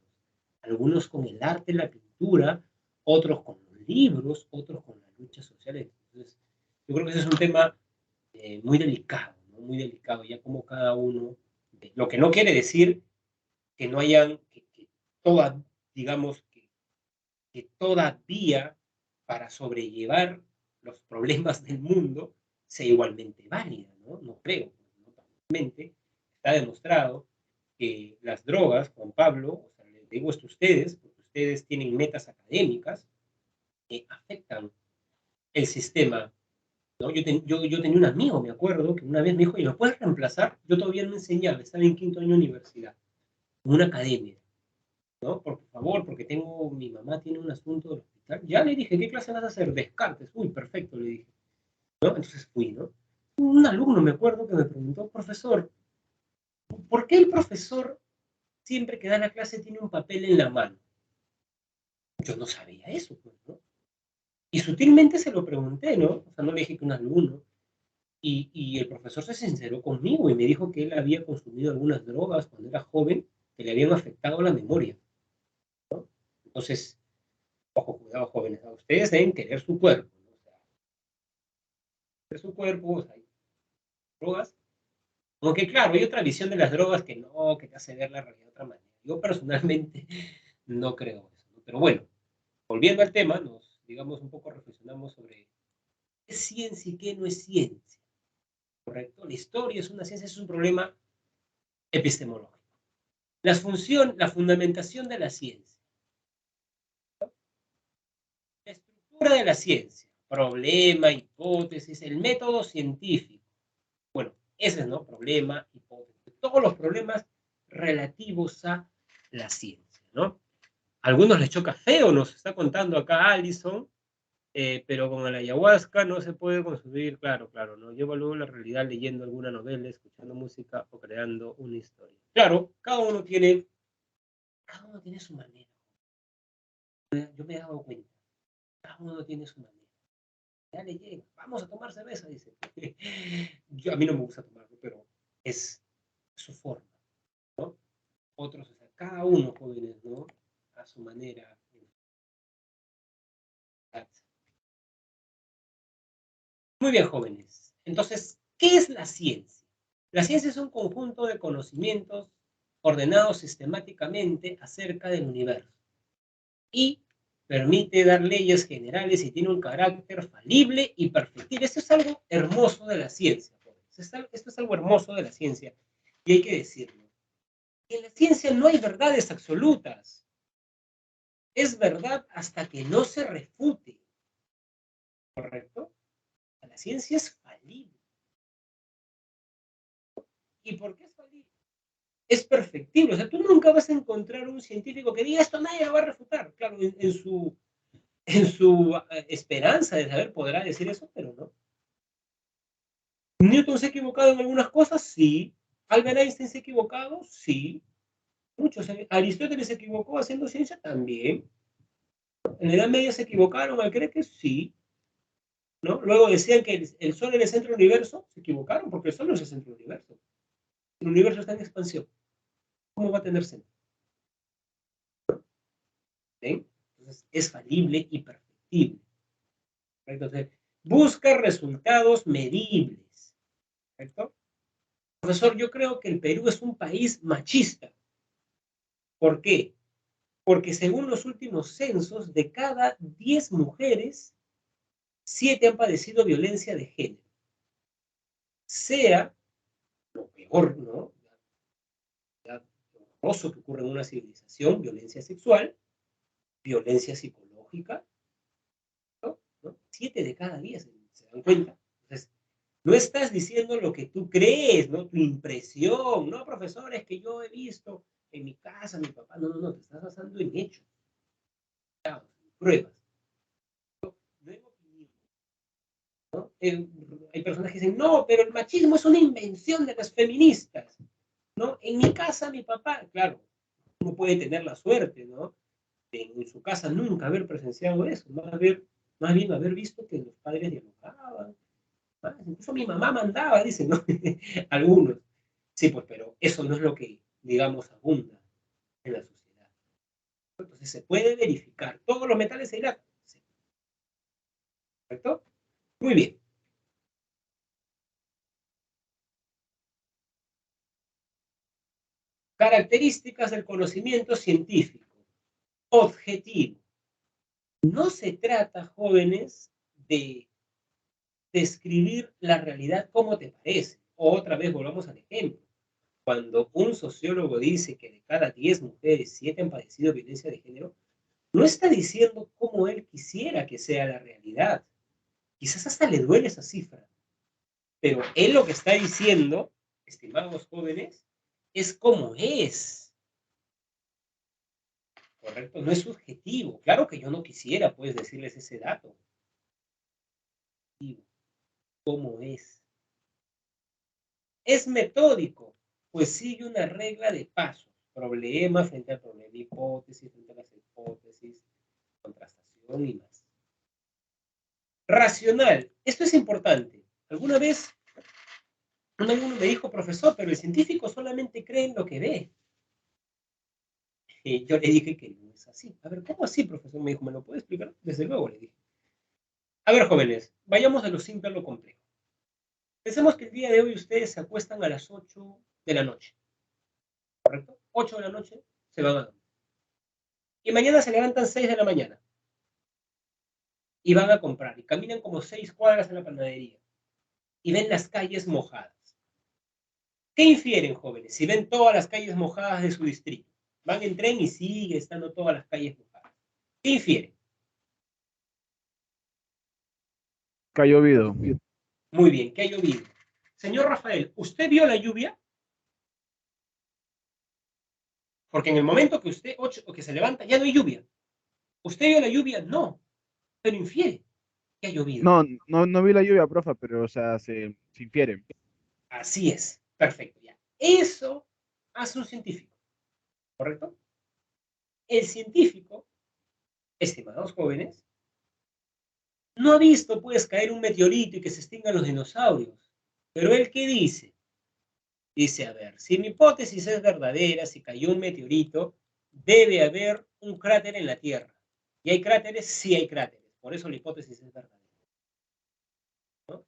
Algunos con el arte, la pintura, otros con los libros, otros con las luchas sociales. Entonces, yo creo que ese es un tema muy delicado, ¿no? Muy delicado, ya como cada uno, lo que no quiere decir que no hayan, que toda, digamos, que todavía para sobrellevar los problemas del mundo sea igualmente válida, ¿no? No creo, ¿no? Totalmente está demostrado que las drogas, Juan Pablo, o sea, les digo esto a ustedes, porque ustedes tienen metas académicas que afectan el sistema, ¿no? Yo tenía un amigo, me acuerdo, que una vez me dijo, ¿y me puedes reemplazar? Yo todavía no enseñaba, estaba en quinto año de universidad, en una academia, ¿no? Por favor, porque mi mamá tiene un asunto del hospital. Ya le dije, ¿qué clase vas a hacer? Descartes. Uy, perfecto, le dije, ¿no? Entonces fui, ¿no? Un alumno, me acuerdo, que me preguntó, profesor, ¿por qué el profesor siempre que da la clase tiene un papel en la mano? Yo no sabía eso, pues, ¿no? Y sutilmente se lo pregunté, ¿no? O sea, no le dije que un alumno. Y el profesor se sinceró conmigo y me dijo que él había consumido algunas drogas cuando era joven que le habían afectado la memoria, ¿no? Entonces, ojo, cuidado, jóvenes, ¿no? Ustedes deben querer su cuerpo, ¿no? O sea, querer su cuerpo, o sea, hay drogas. Como que, claro, hay otra visión de las drogas que no, que te hace ver la realidad de otra manera. Yo personalmente no creo eso, ¿no? Pero bueno, volviendo al tema, digamos, un poco reflexionamos sobre qué es ciencia y qué no es ciencia, ¿correcto? La historia es una ciencia, es un problema epistemológico. La fundamentación de la ciencia, la estructura de la ciencia, problema, hipótesis, el método científico. Bueno, ese es, ¿no? Problema, hipótesis, todos los problemas relativos a la ciencia, ¿no? A algunos les choca feo, nos está contando acá Alison, pero con la ayahuasca no se puede consumir, claro, ¿no? Yo evalúo la realidad leyendo alguna novela, escuchando música o creando una historia. Claro, cada uno tiene su manera. Yo me he dado cuenta, cada uno tiene su manera. Ya le llega, vamos a tomar cerveza, dice. A mí no me gusta tomarlo, pero es su forma, ¿no? Otros, o sea, cada uno, jóvenes, ¿no? A su manera. Muy bien, jóvenes. Entonces, ¿qué es la ciencia? La ciencia es un conjunto de conocimientos ordenados sistemáticamente acerca del universo y permite dar leyes generales y tiene un carácter falible y perfectible. Esto es algo hermoso de la ciencia, jóvenes. Esto es algo hermoso de la ciencia y hay que decirlo. En la ciencia no hay verdades absolutas. Es verdad hasta que no se refute. ¿Correcto? La ciencia es falible. ¿Y por qué es falible? Es perfectible. O sea, tú nunca vas a encontrar un científico que diga esto nadie lo va a refutar. Claro, en su esperanza de saber podrá decir eso, pero no. ¿Newton se ha equivocado en algunas cosas? Sí. ¿Albert Einstein se ha equivocado? Sí. Muchos. ¿Aristóteles se equivocó haciendo ciencia? También. ¿En la Edad Media se equivocaron al creer que sí? ¿No? Luego decían que el Sol era el centro del universo. Se equivocaron porque el Sol no es el centro del universo. El universo está en expansión. ¿Cómo va a tener centro? ¿Ven? Entonces, es falible y perfectible. Entonces, busca resultados medibles. ¿Correcto? Profesor, yo creo que el Perú es un país machista. ¿Por qué? Porque según los últimos censos, de cada 10 mujeres, 7 han padecido violencia de género. Sea lo peor, ¿no? Lo horroroso que ocurre en una civilización, violencia sexual, violencia psicológica, ¿no? 7 de cada 10, ¿se dan cuenta? Entonces, no estás diciendo lo que tú crees, ¿no? Tu impresión, no, profesor, es que yo he visto en mi casa, mi papá, no, te estás basando en hechos, en pruebas. No en opinión, ¿no? Hay personas que dicen, no, pero el machismo es una invención de las feministas, ¿no? En mi casa, mi papá, claro, uno puede tener la suerte, ¿no? De en su casa nunca haber presenciado eso, más bien haber visto que los padres dialogaban, incluso mi mamá mandaba, dicen, ¿no? Algunos. Sí, pues, pero eso no es lo que, digamos, abunda en la sociedad. Entonces se puede verificar. Todos los metales se dilatan. Sí. ¿Correcto? Muy bien. Características del conocimiento científico. Objetivo. No se trata, jóvenes, de describir la realidad como te parece. Otra vez volvamos al ejemplo. Cuando un sociólogo dice que de cada 10 mujeres, 7 han padecido violencia de género, no está diciendo cómo él quisiera que sea la realidad. Quizás hasta le duele esa cifra. Pero él lo que está diciendo, estimados jóvenes, es cómo es. ¿Correcto? No es subjetivo. Claro que yo no quisiera, pues, decirles ese dato. ¿Cómo es? Es metódico, pues sigue una regla de pasos. Problema frente al problema, hipótesis frente a las hipótesis, contrastación y más. Racional. Esto es importante. Alguna vez un alumno me dijo, profesor, pero el científico solamente cree en lo que ve. Y yo le dije que no es así. A ver, ¿cómo así, profesor? Me dijo, ¿me lo puede explicar? Desde luego, le dije. A ver, jóvenes, vayamos de lo simple a lo complejo. Pensemos que el día de hoy ustedes se acuestan a las 8 de la noche. ¿Correcto? 8 de la noche se van a dormir. Y mañana se levantan 6 de la mañana. Y van a comprar. Y caminan como 6 cuadras en la panadería. Y ven las calles mojadas. ¿Qué infieren, jóvenes, si ven todas las calles mojadas de su distrito? Van en tren y sigue estando todas las calles mojadas. ¿Qué infieren? Que ha llovido. Muy bien, que ha llovido. Señor Rafael, ¿usted vio la lluvia? Porque en el momento que usted que se levanta, ya no hay lluvia. ¿Usted vio la lluvia? No, pero infiere que ha llovido. No vi la lluvia, profe, pero, o sea, se infiere. Así es, perfecto. Ya. Eso hace un científico, ¿correcto? El científico, estimados jóvenes, no ha visto, pues, caer un meteorito y que se extingan los dinosaurios. Pero él, ¿qué dice? Dice, a ver, si mi hipótesis es verdadera, si cayó un meteorito, debe haber un cráter en la Tierra. ¿Y hay cráteres? Sí hay cráteres. Por eso la hipótesis es verdadera. ¿No?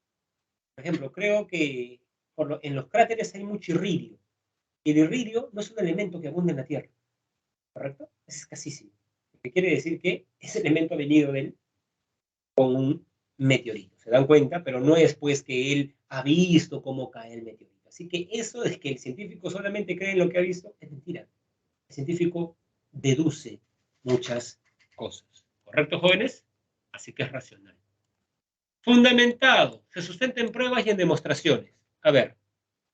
Por ejemplo, creo que en los cráteres hay mucho irridio. Y el irridio no es un elemento que abunda en la Tierra. ¿Correcto? Es escasísimo. Lo que quiere decir que ese elemento ha venido con un meteorito. ¿Se dan cuenta? Pero no es pues que él ha visto cómo cae el meteorito. Así que eso de que el científico solamente cree en lo que ha visto es mentira. El científico deduce muchas cosas. ¿Correcto, jóvenes? Así que es racional. Fundamentado. Se sustenta en pruebas y en demostraciones. A ver,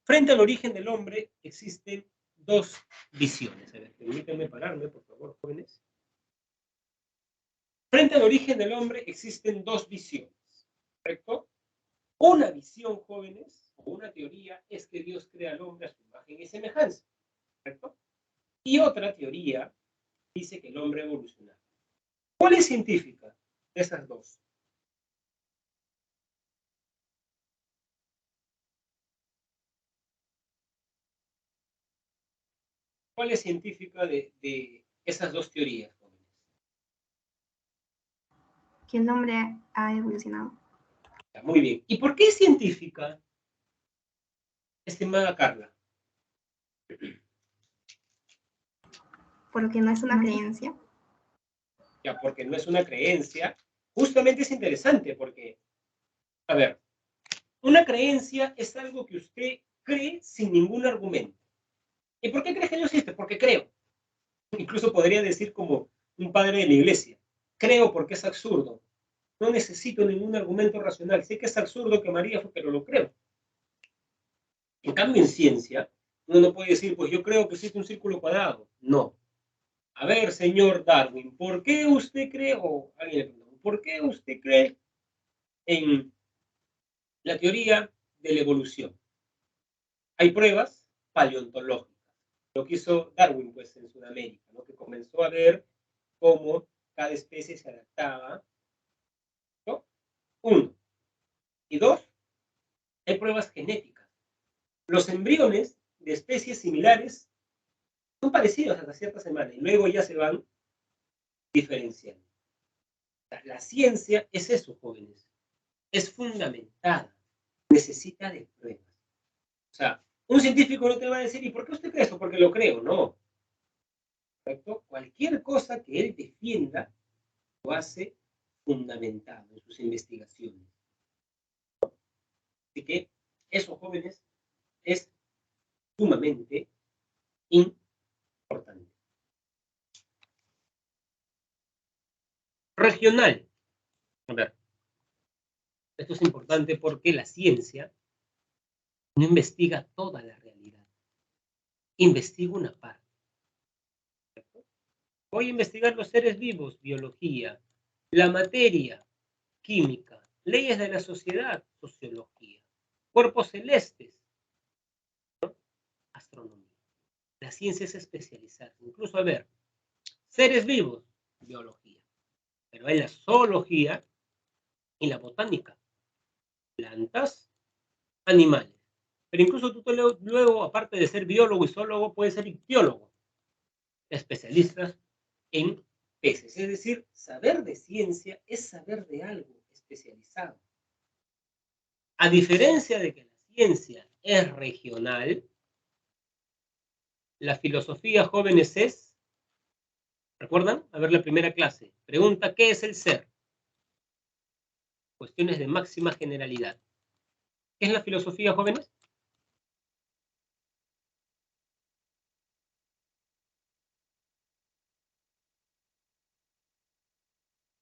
frente al origen del hombre existen dos visiones. A ver, permítanme pararme, por favor, jóvenes. Frente al origen del hombre existen dos visiones. ¿Correcto? Una visión, jóvenes, o una teoría, es que Dios crea al hombre a su imagen y semejanza. ¿Correcto? Y otra teoría dice que el hombre evoluciona. ¿Cuál es científica de esas dos? ¿Cuál es científica de esas dos teorías, jóvenes? Que el hombre ha evolucionado. Muy bien. ¿Y por qué es científica, estimada Carla? Porque no es una creencia. Ya, porque no es una creencia. Justamente es interesante porque, a ver, una creencia es algo que usted cree sin ningún argumento. ¿Y por qué crees que Dios existe? Porque creo. Incluso podría decir como un padre de la iglesia. Creo porque es absurdo. No necesito ningún argumento racional. Sé que es absurdo que María fue, pero lo creo. En cambio, en ciencia, uno no puede decir, pues yo creo que existe un círculo cuadrado. No. A ver, señor Darwin, ¿por qué usted cree, o alguien le preguntó, ¿por qué usted cree en la teoría de la evolución? Hay pruebas paleontológicas. Lo que hizo Darwin, pues, en Sudamérica, ¿no? Que comenzó a ver cómo cada especie se adaptaba, ¿no? Uno. Y dos, hay pruebas genéticas. Los embriones de especies similares son parecidos hasta cierta semana y luego ya se van diferenciando. La ciencia es eso, jóvenes. Es fundamentada. Necesita de pruebas. O sea, un científico no te va a decir, ¿y por qué usted cree eso? Porque lo creo. No. ¿Correcto? Cualquier cosa que él defienda lo hace fundamentado en sus investigaciones. Así que eso, jóvenes, es sumamente importante. Regional. A ver, esto es importante porque la ciencia no investiga toda la realidad. Investiga una parte. ¿Cierto? Voy a investigar los seres vivos, biología, la materia, química, leyes de la sociedad, sociología, cuerpos celestes, ¿no? Astronomía. La ciencia es especializada. Incluso, a ver, seres vivos, biología. Pero hay la zoología y la botánica. Plantas, animales. Pero incluso tú luego, aparte de ser biólogo y zoólogo, puedes ser ictiólogo. Especialistas en peces. Es decir, saber de ciencia es saber de algo especializado. A diferencia de que la ciencia es regional, la filosofía, jóvenes, es, ¿recuerdan? A ver la primera clase. Pregunta, ¿qué es el ser? Cuestiones de máxima generalidad. ¿Qué es la filosofía, jóvenes?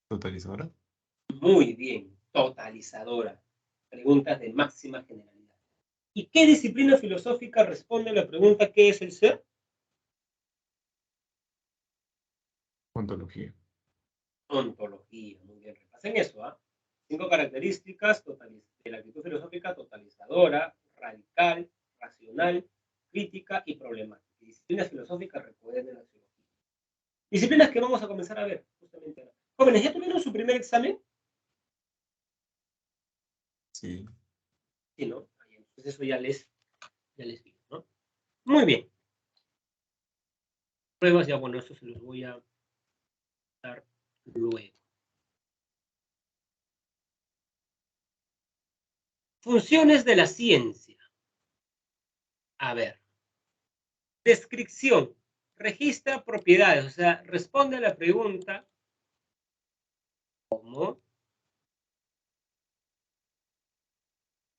Totalizadora. Muy bien, totalizadora. Preguntas de máxima generalidad. ¿Y qué disciplina filosófica responde a la pregunta ¿qué es el ser? Ontología. Ontología. Muy bien, repasen eso, ¿ah? 5 características de la actitud filosófica: totalizadora, radical, racional, crítica y problemática. Y disciplinas filosóficas recuerden de la filosofía. Disciplinas que vamos a comenzar a ver justamente ahora. Jóvenes, ¿ya tuvieron su primer examen? Sí. Sí, ¿no? Entonces eso ya les digo, ¿no? Muy bien. Pruebas, ya bueno, eso se los voy a dar luego. Funciones de la ciencia. A ver. Descripción. Registra propiedades, o sea, responde a la pregunta ¿cómo?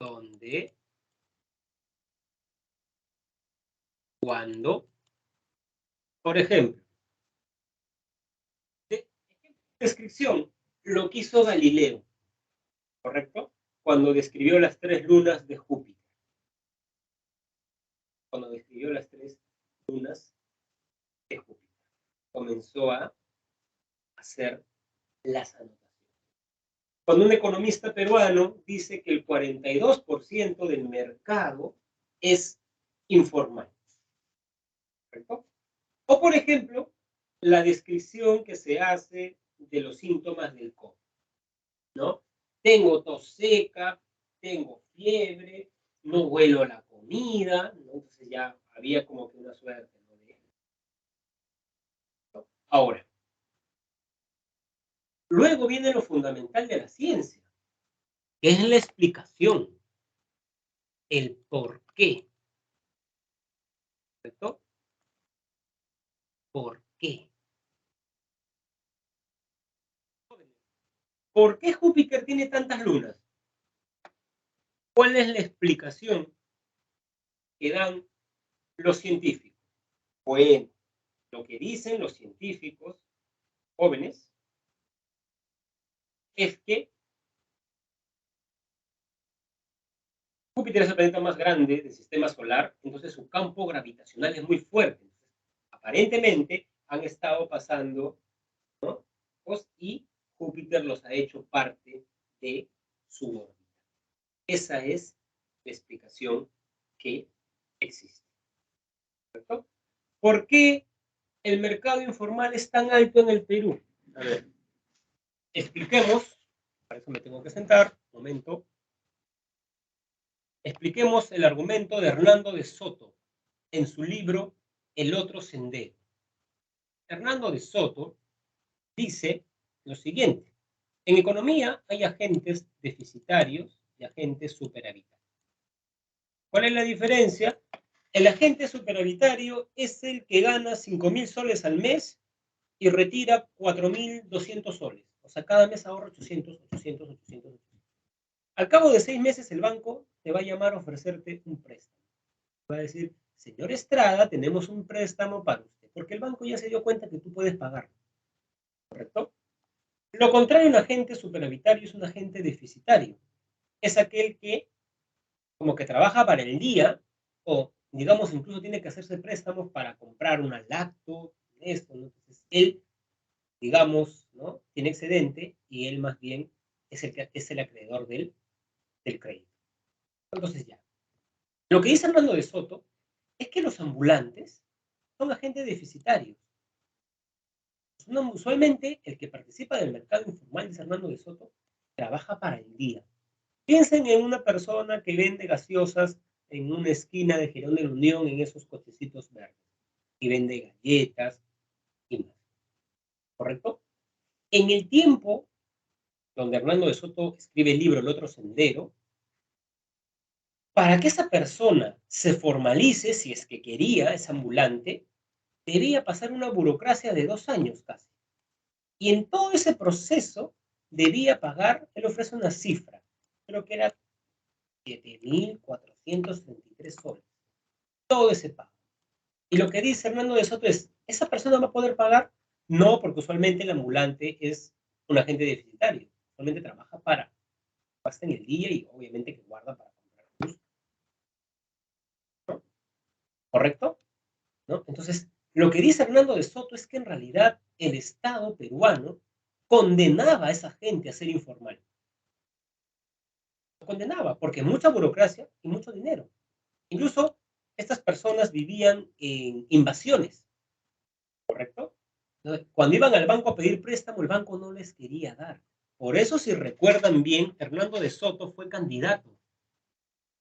¿Dónde? ¿Cuándo? Por ejemplo, descripción, lo que hizo Galileo, ¿correcto? Cuando describió las 3 lunas de Júpiter. Cuando describió las 3 lunas de Júpiter. Comenzó a hacer las anotaciones. Cuando un economista peruano dice que el 42% del mercado es informal. ¿Correcto? O, por ejemplo, la descripción que se hace de los síntomas del COVID, ¿no? Tengo tos seca, tengo fiebre, no huelo la comida, ¿no? Entonces ya había como que una suerte, ¿no? Ahora, luego viene lo fundamental de la ciencia, que es la explicación, el por qué. ¿Correcto? ¿Por qué? ¿Por qué Júpiter tiene tantas lunas? ¿Cuál es la explicación que dan los científicos? Bueno, lo que dicen los científicos jóvenes es que Júpiter es el planeta más grande del sistema solar, entonces su campo gravitacional es muy fuerte. Aparentemente han estado pasando, ¿no? Y Júpiter los ha hecho parte de su órbita. Esa es la explicación que existe. ¿Correcto? ¿Por qué el mercado informal es tan alto en el Perú? A ver, expliquemos, para eso me tengo que sentar, un momento. Expliquemos el argumento de Hernando de Soto en su libro El otro sendero. Hernando de Soto dice lo siguiente: en economía hay agentes deficitarios y agentes superavitarios. ¿Cuál es la diferencia? El agente superavitario es el que gana 5.000 soles al mes y retira 4.200 soles. O sea, cada mes ahorra 800. Al cabo de 6 meses el banco te va a llamar a ofrecerte un préstamo. Va a decir, señor Estrada, tenemos un préstamo para usted, porque el banco ya se dio cuenta que tú puedes pagar. ¿Correcto? Lo contrario, un agente superavitario es un agente deficitario. Es aquel que como que trabaja para el día o, digamos, incluso tiene que hacerse préstamos para comprar una lacto, esto, ¿no? Entonces, él, digamos, ¿no? Tiene excedente y él más bien es el acreedor del crédito. Entonces ya. Lo que dice Hernando de Soto es que los ambulantes son agentes deficitarios. Usualmente el que participa del mercado informal, dice Hernando de Soto, trabaja para el día. Piensen en una persona que vende gaseosas en una esquina de Girón de la Unión en esos cochecitos verdes y vende galletas y más. ¿Correcto? En el tiempo donde Hernando de Soto escribe el libro El otro sendero, para que esa persona se formalice, si es que quería, es ambulante, debía pasar una burocracia de 2 años casi. Y en todo ese proceso debía pagar, él ofrece una cifra, creo que era 7.433 soles. Todo ese pago. Y lo que dice Hernando de Soto es, ¿esa persona va a poder pagar? No, porque usualmente el ambulante es un agente deficitario. Usualmente trabaja para gastar en el día y obviamente que guarda para comprar luz. ¿No? ¿Correcto? ¿No? Entonces, lo que dice Hernando de Soto es que en realidad el Estado peruano condenaba a esa gente a ser informal. Lo condenaba porque mucha burocracia y mucho dinero. Incluso estas personas vivían en invasiones, ¿correcto? Cuando iban al banco a pedir préstamo, el banco no les quería dar. Por eso, si recuerdan bien, Hernando de Soto fue candidato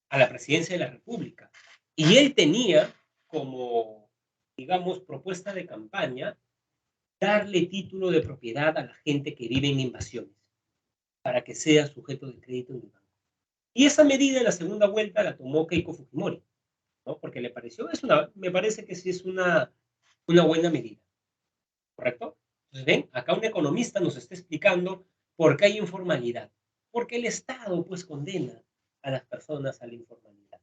a la presidencia de la República. Y él tenía como, digamos, propuesta de campaña, darle título de propiedad a la gente que vive en invasiones, para que sea sujeto de crédito en el banco. Y esa medida en la segunda vuelta la tomó Keiko Fujimori, ¿no? Porque le pareció, me parece que sí es una buena medida, ¿correcto? Entonces, ven, acá un economista nos está explicando por qué hay informalidad. Porque el Estado, pues, condena a las personas a la informalidad.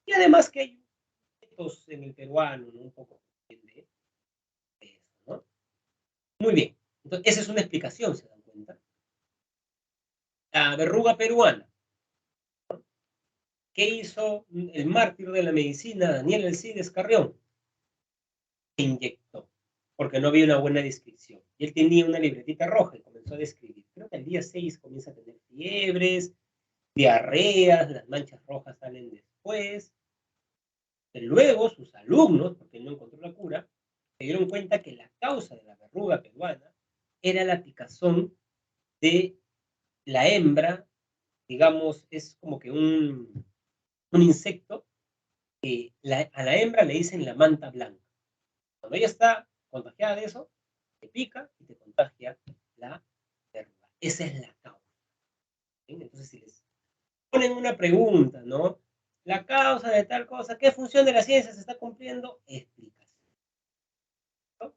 Y además que hay efectos en el peruano, ¿no? Un poco de eso, ¿no? Muy bien. Entonces, esa es una explicación, ¿se dan cuenta? La verruga peruana. ¿Qué hizo el mártir de la medicina, Daniel Alcides Carrión? Se inyectó, porque no había una buena descripción. Y él tenía una libretita roja y comenzó a describir. Creo que al día 6 comienza a tener fiebres, diarreas, las manchas rojas salen después. Pero luego sus alumnos, porque él no encontró la cura, se dieron cuenta que la causa de la verruga peruana era la picazón de la hembra, digamos, es como que un insecto que a la hembra le dicen la manta blanca. Cuando ella está contagiada de eso, te pica y te contagia la verruga. Esa es la causa. ¿Bien? Entonces, si les ponen una pregunta, ¿no? La causa de tal cosa, ¿qué función de la ciencia se está cumpliendo? Explicación. ¿No?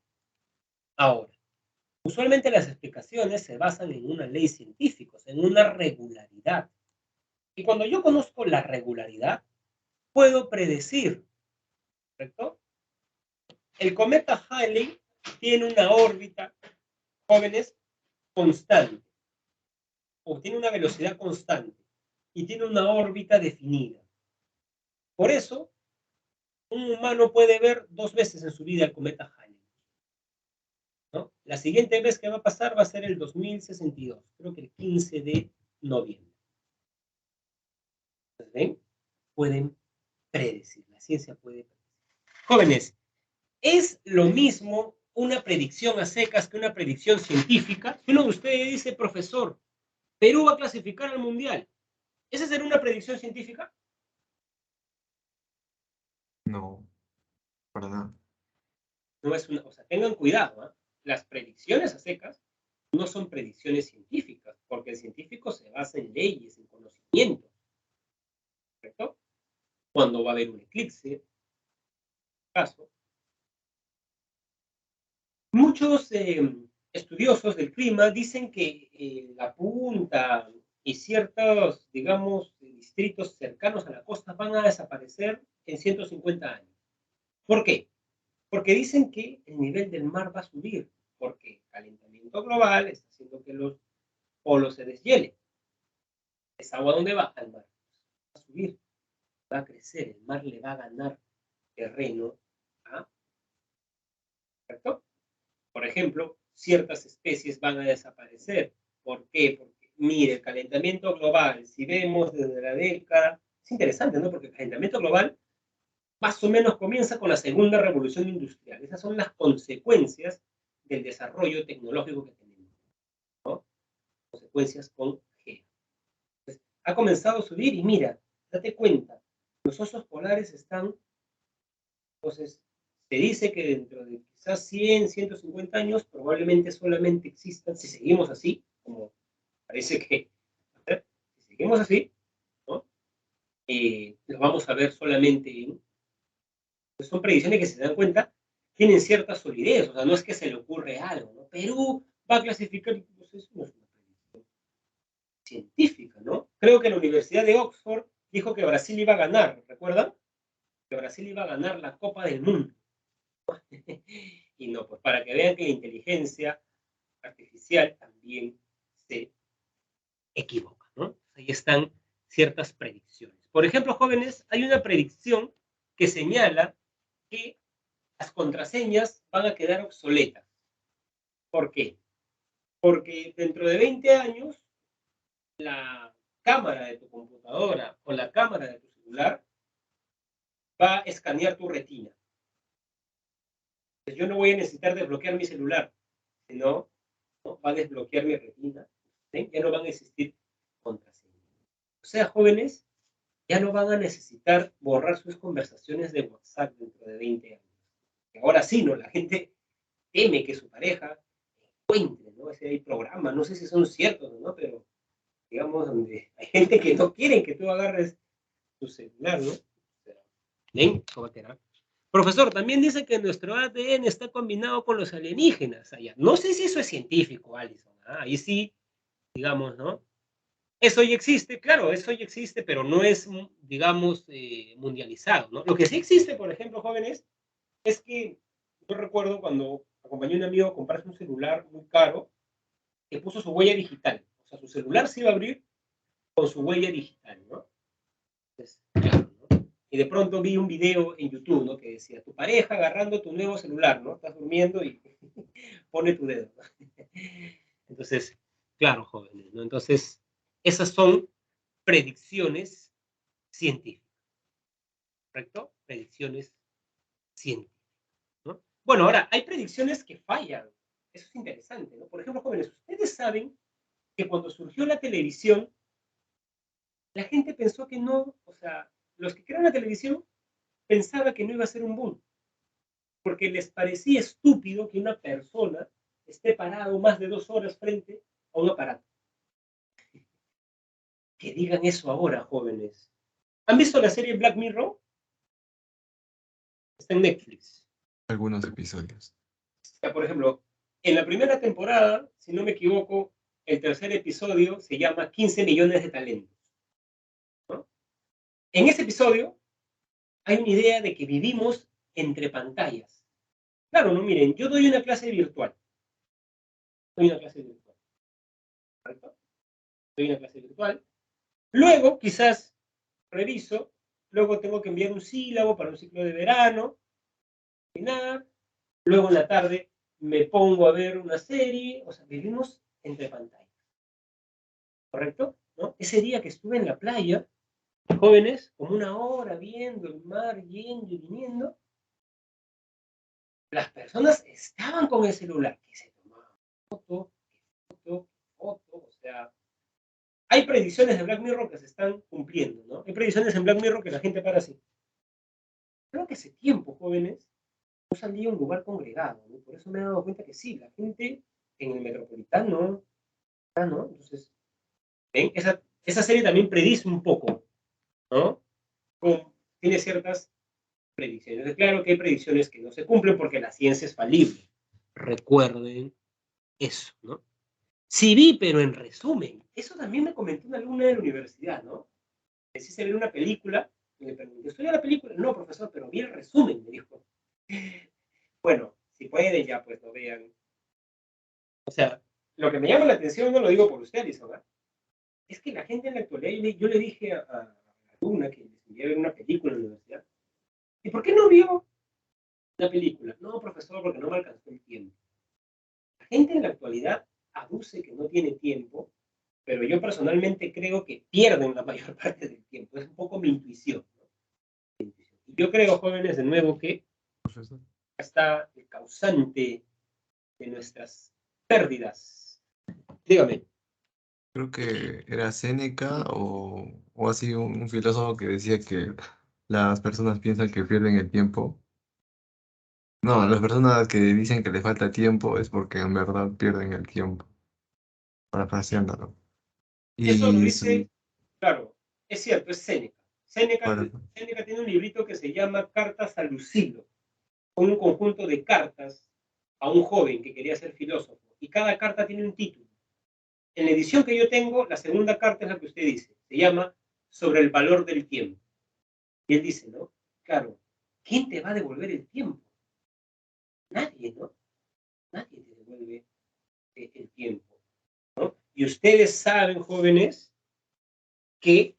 Ahora, usualmente las explicaciones se basan en una ley científica, en una regularidad. Y cuando yo conozco la regularidad, puedo predecir, ¿correcto? El cometa Halley tiene una órbita, jóvenes, constante, o tiene una velocidad constante, y tiene una órbita definida. Por eso, un humano puede ver 2 veces en su vida el cometa Halley, ¿no? La siguiente vez que va a pasar va a ser el 2062, creo que el 15 de noviembre. ¿Ven? Pueden predecir, la ciencia puede predecir. Jóvenes, ¿es lo mismo una predicción a secas que una predicción científica? Si uno de ustedes dice, profesor, Perú va a clasificar al mundial, ¿esa será una predicción científica? No, para nada. No es una, o sea, tengan cuidado, ¿eh? Las predicciones a secas no son predicciones científicas, porque el científico se basa en leyes, en conocimientos, ¿correcto? Cuando va a haber un eclipse, caso. Muchos estudiosos del clima dicen que la punta y ciertos, digamos, distritos cercanos a la costa van a desaparecer en 150 años. ¿Por qué? Porque dicen que el nivel del mar va a subir, porque el calentamiento global está haciendo que los polos se deshielen. ¿Esa agua dónde va? Al mar. Va a subir, va a crecer, el mar le va a ganar terreno a, ¿correcto? Por ejemplo, ciertas especies van a desaparecer. ¿Por qué? Porque, mire, el calentamiento global, si vemos desde la década, es interesante, ¿no? Porque el calentamiento global más o menos comienza con la segunda revolución industrial. Esas son las consecuencias del desarrollo tecnológico que tenemos, ¿no? Consecuencias con G. Entonces, ha comenzado a subir y mira, date cuenta, los osos polares están, entonces, se dice que dentro de quizás 100, 150 años probablemente solamente existan, si seguimos así, como parece que, si seguimos así, ¿no? Los vamos a ver solamente en, pues son predicciones que se dan cuenta, tienen cierta solidez, o sea, no es que se le ocurre algo, ¿no? Perú va a clasificar, pues eso no es una predicción científica, ¿no? Creo que la Universidad de Oxford dijo que Brasil iba a ganar, ¿recuerdan? Que Brasil iba a ganar la Copa del Mundo. Y no, pues para que vean que la inteligencia artificial también se equivoca, ¿no? Ahí están ciertas predicciones. Por ejemplo, jóvenes, hay una predicción que señala que las contraseñas van a quedar obsoletas. ¿Por qué? Porque dentro de 20 años, la cámara de tu computadora o la cámara de tu celular va a escanear tu retina. Entonces, yo no voy a necesitar desbloquear mi celular, sino, ¿no?, va a desbloquear mi retina. ¿Sí? Ya no van a existir contraseñas. O sea, jóvenes, ya no van a necesitar borrar sus conversaciones de WhatsApp dentro de 20 años. Y ahora sí, ¿no? La gente teme que su pareja encuentre, ¿no? Ese hay programa, no sé si son ciertos o no, pero digamos, donde hay gente que no quiere que tú agarres tu celular, ¿no? Bien, ¿cómo te hará? Profesor, también dice que nuestro ADN está combinado con los alienígenas allá. No sé si eso es científico, Alison. Ahí sí, digamos, ¿no? Eso ya existe, claro, eso ya existe, pero no es, digamos, mundializado, ¿no? Lo que sí existe, por ejemplo, jóvenes, es que yo recuerdo cuando acompañé a un amigo a comprarse un celular muy caro, que puso su huella digital. O sea, su celular se iba a abrir con su huella digital, ¿no? Entonces, claro, ¿no? Y de pronto vi un video en YouTube, ¿no? Que decía, tu pareja agarrando tu nuevo celular, ¿no? Estás durmiendo y pone tu dedo, ¿no? Entonces, claro, jóvenes, ¿no? Entonces, esas son predicciones científicas, ¿correcto? Predicciones científicas, ¿no? Bueno, ahora, hay predicciones que fallan. Eso es interesante, ¿no? Por ejemplo, jóvenes, ustedes saben que cuando surgió la televisión, la gente pensó que no, o sea, los que crearon la televisión pensaban que no iba a ser un boom, porque les parecía estúpido que una persona esté parado más de 2 horas frente a un aparato. Que digan eso ahora, jóvenes. ¿Han visto la serie Black Mirror? Está en Netflix. Algunos episodios. O sea, por ejemplo, en la primera temporada, si no me equivoco, el tercer episodio se llama 15 millones de talentos, ¿no? En ese episodio hay una idea de que vivimos entre pantallas. Claro, no, miren, yo doy una clase virtual. Doy una clase virtual, ¿correcto? Doy una clase virtual. Luego, quizás reviso, luego tengo que enviar un sílabo para un ciclo de verano, y nada. Luego en la tarde me pongo a ver una serie, o sea, vivimos entre pantallas, ¿correcto? ¿No? Ese día que estuve en la playa, jóvenes, como 1 hora viendo el mar yendo y viniendo, las personas estaban con el celular, que se tomaban foto, foto, foto, o sea, hay predicciones de Black Mirror que se están cumpliendo, ¿no? Hay predicciones en Black Mirror que la gente para así. Creo que hace tiempo, jóvenes, no salía a un lugar congregado, ¿no? Por eso me he dado cuenta que sí, la gente en el metropolitano, ¿no? Entonces, ¿ven? Esa serie también predice un poco, ¿no? Tiene ciertas predicciones. Es claro que hay predicciones que no se cumplen porque la ciencia es falible. Recuerden eso, ¿no? Sí vi, pero en resumen. Eso también me comentó una alumna de la universidad, ¿no? Decíse ver una película y le pregunté, ¿estoy a la película? No, profesor, pero vi el resumen, me dijo. Bueno, si pueden ya, pues lo vean. O sea, lo que me llama la atención, no lo digo por usted, Alison, ¿eh? Es que la gente en la actualidad, yo le dije a la alumna que les envié a ver una película en la universidad, ¿y por qué no vio la película? No, profesor, porque no me alcanzó el tiempo. La gente en la actualidad aduce que no tiene tiempo, pero yo personalmente creo que pierden la mayor parte del tiempo. Es un poco mi intuición, ¿no? Yo creo, jóvenes, de nuevo, que Profesor. está el causante de nuestras pérdidas. Dígame. Creo que era Séneca o así un filósofo que decía que las personas piensan que pierden el tiempo. No, las personas que dicen que le falta tiempo es porque en verdad pierden el tiempo, parafraseándolo. Eso lo Y dice, claro, es cierto, es Séneca. Séneca, para- Séneca tiene un librito que se llama Cartas a Lucilo, con un conjunto de cartas a un joven que quería ser filósofo. Y cada carta tiene un título. En la edición que yo tengo, la segunda carta es la que usted dice. Se llama Sobre el valor del tiempo. Y él dice, ¿no? Claro, ¿quién te va a devolver el tiempo? Nadie, ¿no? Nadie te devuelve el tiempo, ¿no? Y ustedes saben, jóvenes, que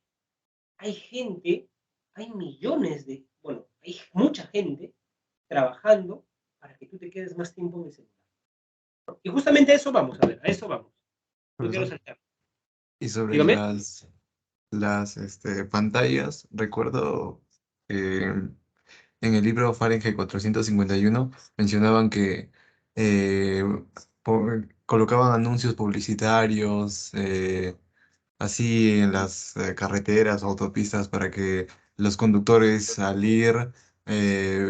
hay gente, hay millones de, bueno, hay mucha gente trabajando para que tú te quedes más tiempo en el celular, ¿no? Y justamente a eso vamos, a ver, a eso vamos. No quiero profesor, saltar. y sobre Dígame. las pantallas, recuerdo que en el libro Fahrenheit 451 mencionaban que colocaban anuncios publicitarios así en las carreteras o autopistas para que los conductores al ir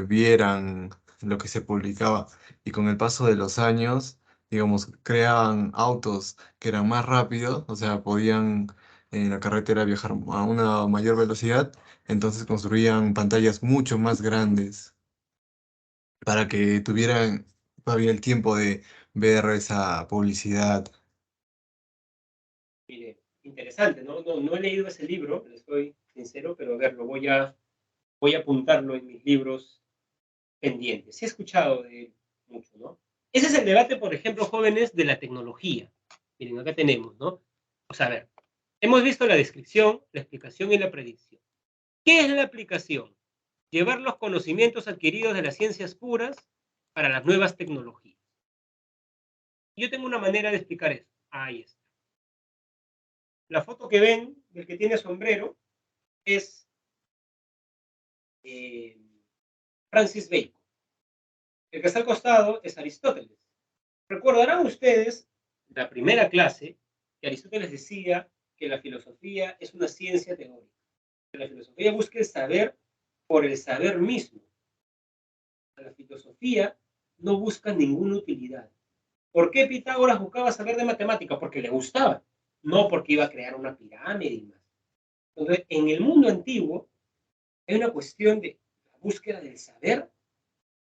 vieran lo que se publicaba. Y con el paso de los años, digamos, creaban autos que eran más rápidos, o sea, podían en la carretera viajar a una mayor velocidad, entonces construían pantallas mucho más grandes para que tuvieran todavía el tiempo de ver esa publicidad. Mire, interesante, ¿no? No he leído ese libro, les soy sincero, pero a ver, voy a apuntarlo en mis libros pendientes. Sí he escuchado de él mucho, ¿no? Ese es el debate, por ejemplo, jóvenes, de la tecnología. Miren, acá tenemos, ¿no? O sea, a ver, hemos visto la descripción, la explicación y la predicción. ¿Qué es la aplicación? Llevar los conocimientos adquiridos de las ciencias puras para las nuevas tecnologías. Yo tengo una manera de explicar esto. Ahí está. La foto que ven del que tiene sombrero es Francis Bacon. El que está al costado es Aristóteles. Recordarán ustedes la primera clase que Aristóteles decía que la filosofía es una ciencia teórica. Que la filosofía busca el saber por el saber mismo. La filosofía no busca ninguna utilidad. ¿Por qué Pitágoras buscaba saber de matemática? Porque le gustaba, no porque iba a crear una pirámide y más. Entonces, en el mundo antiguo hay una cuestión de la búsqueda del saber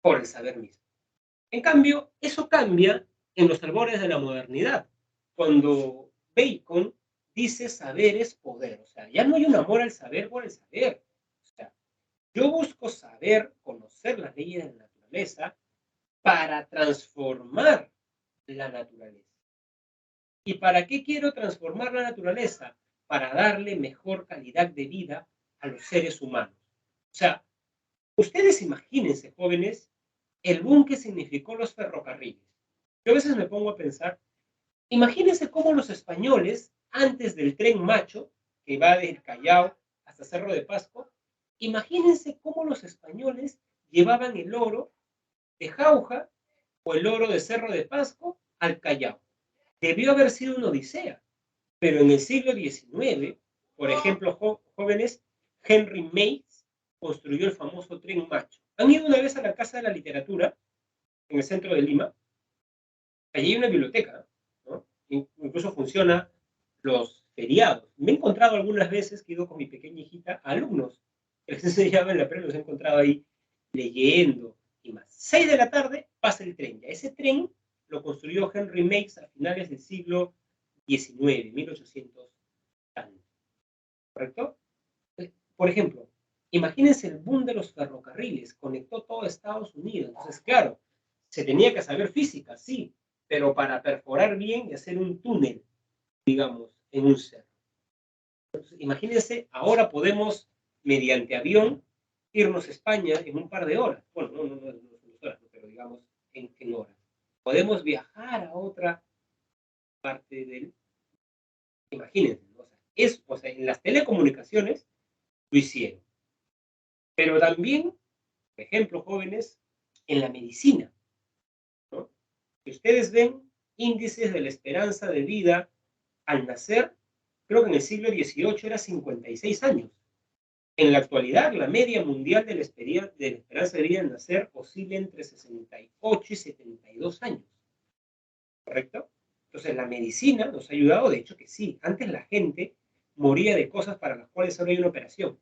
por el saber mismo. En cambio, eso cambia en los albores de la modernidad, cuando Bacon dice saber es poder. O sea, ya no hay un amor al saber por el saber. O sea, yo busco saber, conocer las leyes de la naturaleza para transformar la naturaleza. ¿Y para qué quiero transformar la naturaleza? Para darle mejor calidad de vida a los seres humanos. O sea, ustedes imagínense, jóvenes, el boom que significó los ferrocarriles. Yo a veces me pongo a pensar, imagínense cómo los españoles, antes del tren macho, que va del Callao hasta Cerro de Pasco, imagínense cómo los españoles llevaban el oro de Jauja o el oro de Cerro de Pasco al Callao. Debió haber sido una odisea, pero en el siglo XIX, por ejemplo, jóvenes, Henry Mays construyó el famoso tren macho. ¿Han ido una vez a la Casa de la Literatura, en el centro de Lima? Allí hay una biblioteca, ¿no? Incluso funciona los feriados. Me he encontrado algunas veces que he ido con mi pequeña hijita a alumnos que les enseñaba en la pre, los he encontrado ahí leyendo y más. 6 de la tarde pasa el tren. Ya ese tren lo construyó Henry Mays a finales del siglo XIX, 1800, ¿correcto? Por ejemplo, imagínense el boom de los ferrocarriles, conectó todo Estados Unidos. Entonces, claro, se tenía que saber física, sí, pero para perforar bien y hacer un túnel, digamos, en un cerro. Entonces, imagínense, ahora podemos, mediante avión, irnos a España en un par de horas. Bueno, no son horas, pero digamos en horas. Podemos viajar a otra parte del... Imagínense, ¿no? O sea, en las telecomunicaciones lo hicieron. Pero también, por ejemplo, jóvenes, en la medicina, ¿no? Si ustedes ven índices de la esperanza de vida al nacer, creo que en el siglo XVIII era 56 años. En la actualidad, la media mundial de la esperanza de vida al nacer oscila entre 68 y 72 años. ¿Correcto? Entonces, la medicina nos ha ayudado, de hecho que sí. Antes la gente moría de cosas para las cuales ahora hay una operación.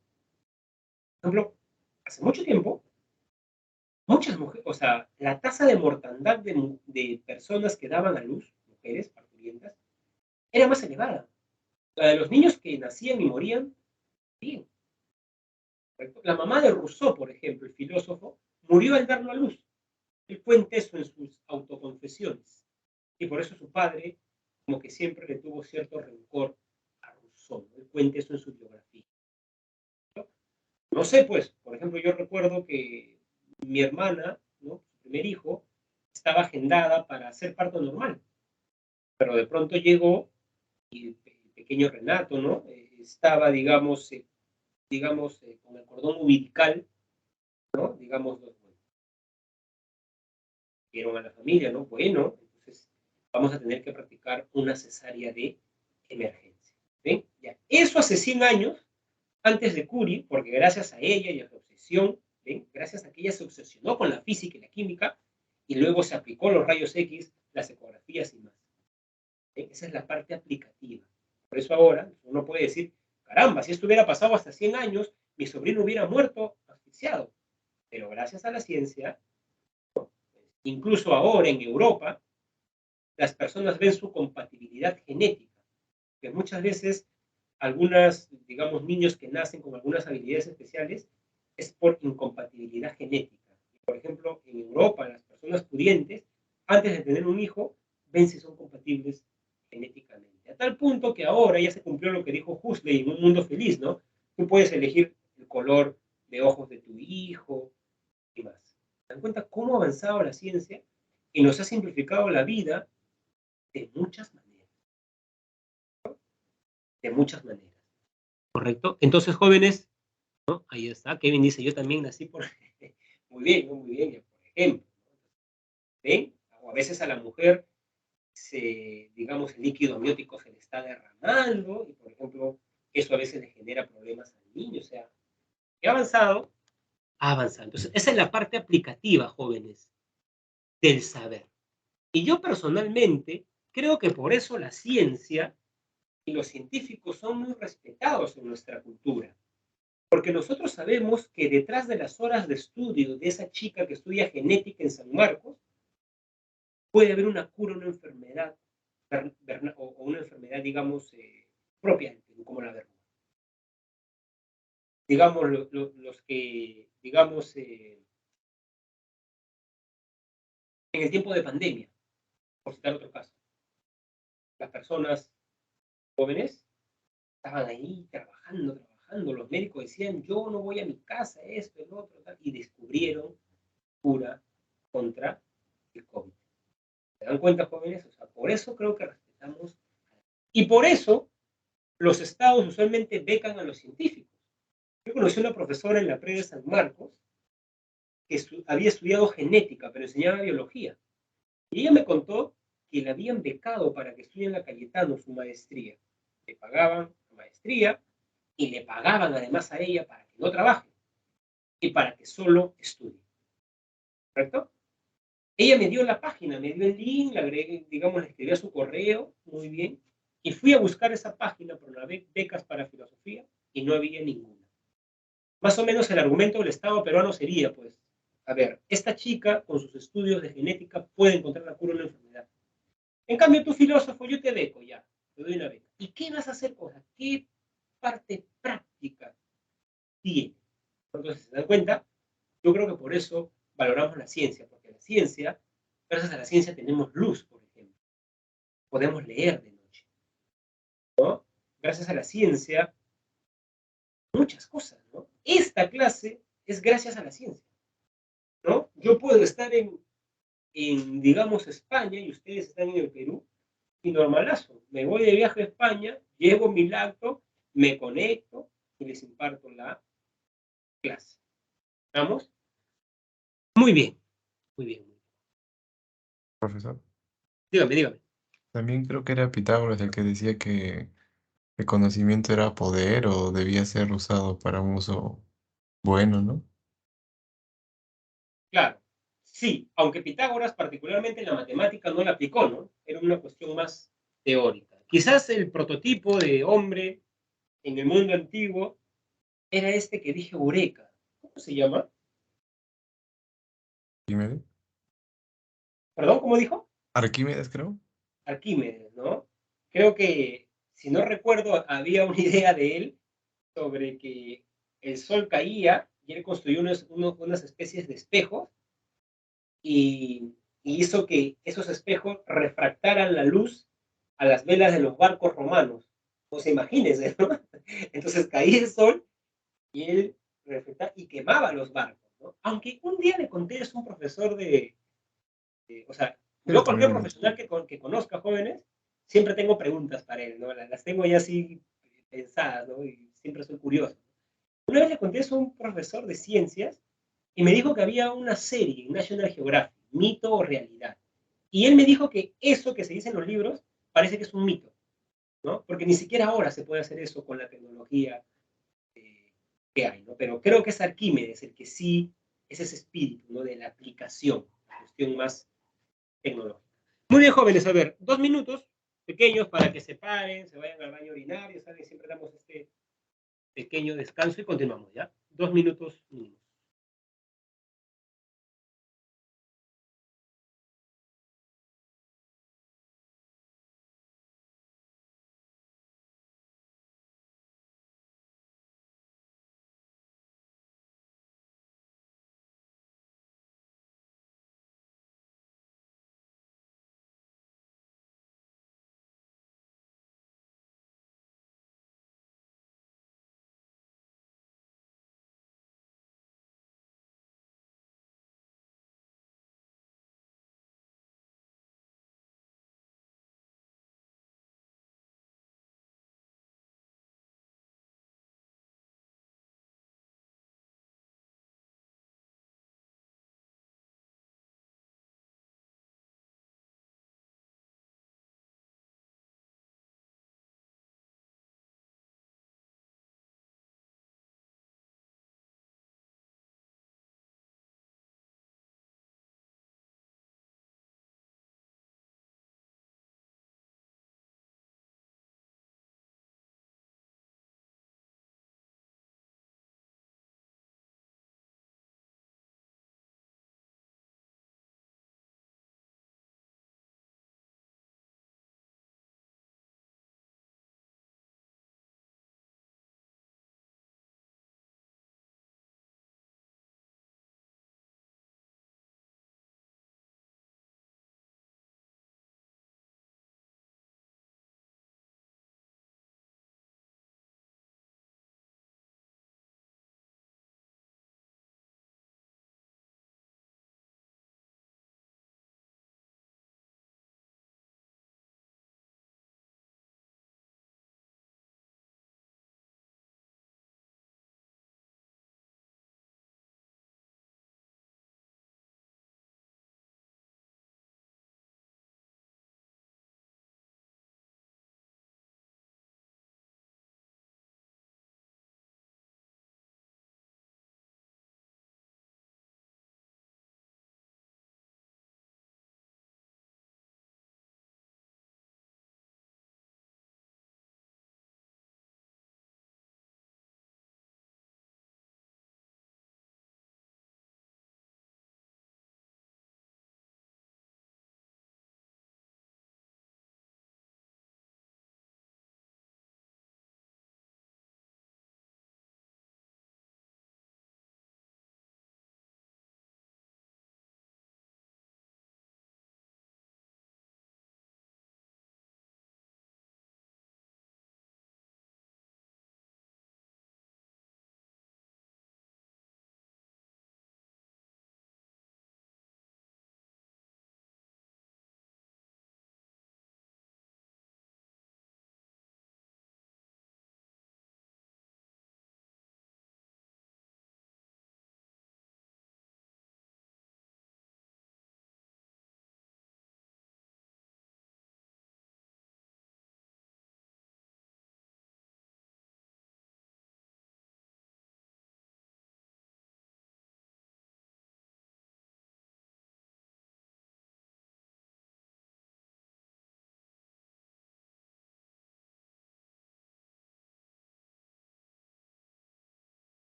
Por ejemplo, hace mucho tiempo, muchas mujeres, o sea, la tasa de mortandad de personas que daban a luz, mujeres parturientas, era más elevada. La de los niños que nacían y morían, bien. ¿Correcto? La mamá de Rousseau, por ejemplo, el filósofo, murió al darlo a luz. Él cuenta eso en sus autoconfesiones. Y por eso su padre, como que siempre le tuvo cierto rencor a Rousseau. Él cuenta eso en su biografía. No sé, pues, por ejemplo, yo recuerdo que mi hermana, ¿no? Su primer hijo, estaba agendada para hacer parto normal, pero de pronto llegó y el pequeño Renato, ¿no? Estaba, con el cordón umbilical, ¿no? Digamos, dieron a la familia, ¿no? Bueno, entonces vamos a tener que practicar una cesárea de emergencia. ¿Ven? Ya. Eso hace 100 años, antes de Curie, porque gracias a ella y a su obsesión, ¿ven? Gracias a que ella se obsesionó con la física y la química, y luego se aplicó los rayos X, las ecografías y más. ¿Ven? Esa es la parte aplicativa. Por eso ahora uno puede decir, caramba, si esto hubiera pasado hasta 100 años, mi sobrino hubiera muerto asfixiado. Pero gracias a la ciencia, incluso ahora en Europa, las personas ven su compatibilidad genética, que muchas veces algunas, digamos, niños que nacen con algunas habilidades especiales es por incompatibilidad genética. Por ejemplo, en Europa, las personas pudientes, antes de tener un hijo, ven si son compatibles genéticamente. A tal punto que ahora ya se cumplió lo que dijo Huxley en Un Mundo Feliz, ¿no? Tú puedes elegir el color de ojos de tu hijo y más. ¿Se dan cuenta cómo ha avanzado la ciencia y nos ha simplificado la vida de muchas maneras? De muchas maneras. ¿Correcto? Entonces, jóvenes, ¿no? Ahí está. Kevin dice, yo también nací por... Muy bien, ¿no? Muy bien. Ya, por ejemplo, ¿ven? O a veces a la mujer, digamos, el líquido amniótico se le está derramando y, por ejemplo, eso a veces le genera problemas al niño. O sea, ¿qué ha avanzado? Ha avanzado. Entonces, esa es la parte aplicativa, jóvenes, del saber. Y yo personalmente creo que por eso la ciencia y los científicos son muy respetados en nuestra cultura. Porque nosotros sabemos que detrás de las horas de estudio de esa chica que estudia genética en San Marcos, puede haber una cura, una enfermedad, o una enfermedad, digamos, propia del Perú, como la verruga. Digamos, los que, digamos, en el tiempo de pandemia, por citar otro caso, las personas jóvenes estaban ahí trabajando, los médicos decían, yo no voy a mi casa, esto, el otro, tal, y descubrieron cura contra el COVID. ¿Se dan cuenta, jóvenes? O sea, por eso creo que respetamos. Y por eso los estados usualmente becan a los científicos. Yo conocí a una profesora en la pre de San Marcos que había estudiado genética, pero enseñaba biología. Y ella me contó que le habían becado para que estudie en la Cayetano su maestría. Le pagaban la maestría y le pagaban además a ella para que no trabaje y para que solo estudie. ¿Correcto? Ella me dio la página, me dio el link, le agregué, digamos, le escribí a su correo, muy bien, y fui a buscar esa página por la becas para filosofía y no había ninguna. Más o menos el argumento del Estado peruano sería, pues, a ver, esta chica con sus estudios de genética puede encontrar la cura de una enfermedad. En cambio, tu filósofo, yo te beco ya, te doy una beca. ¿Y qué vas a hacer con ella? ¿Qué parte práctica tiene? Entonces, ¿se dan cuenta? Yo creo que por eso valoramos la ciencia, porque la ciencia, gracias a la ciencia tenemos luz, por ejemplo. Podemos leer de noche, ¿no? Gracias a la ciencia, muchas cosas, ¿no? Esta clase es gracias a la ciencia, ¿no? Yo puedo estar en digamos, España y ustedes están en el Perú y normalazo. Me voy de viaje a España, llevo mi laptop, me conecto y les imparto la clase. ¿Estamos? Muy bien, muy bien. Profesor. Dígame, dígame. También creo que era Pitágoras el que decía que el conocimiento era poder o debía ser usado para un uso bueno, ¿no? Claro, sí, aunque Pitágoras particularmente en la matemática no la aplicó, ¿no? Era una cuestión más teórica. Quizás el prototipo de hombre en el mundo antiguo era este que dije, Eureka. ¿Cómo se llama? Arquímedes. ¿Perdón? ¿Cómo dijo? Arquímedes, creo. Arquímedes, ¿no? Creo que, si no recuerdo, había una idea de él sobre que el sol caía y él construyó unas especies de espejos y hizo que esos espejos refractaran la luz a las velas de los barcos romanos. Pues imagínense, ¿no? Entonces caía el sol y él reflectaba y quemaba los barcos, ¿no? Aunque un día le conté, es un profesor o sea, yo cualquier profesional que conozca jóvenes, siempre tengo preguntas para él, ¿no? Las tengo ya así pensadas, ¿no? Y siempre soy curioso. Una vez le conté eso a un profesor de ciencias y me dijo que había una serie en National Geographic, mito o realidad. Y él me dijo que eso que se dice en los libros parece que es un mito. ¿no? Porque ni siquiera ahora se puede hacer eso con la tecnología que hay, ¿no? Pero creo que es Arquímedes el que sí es ese espíritu, ¿no? De la aplicación, la cuestión más tecnológica. Muy bien, jóvenes, a ver, 2 minutos pequeños para que se paren, se vayan al baño urinario, ¿saben? Siempre damos este pequeño descanso y continuamos, ¿ya? 2 minutos mínimos.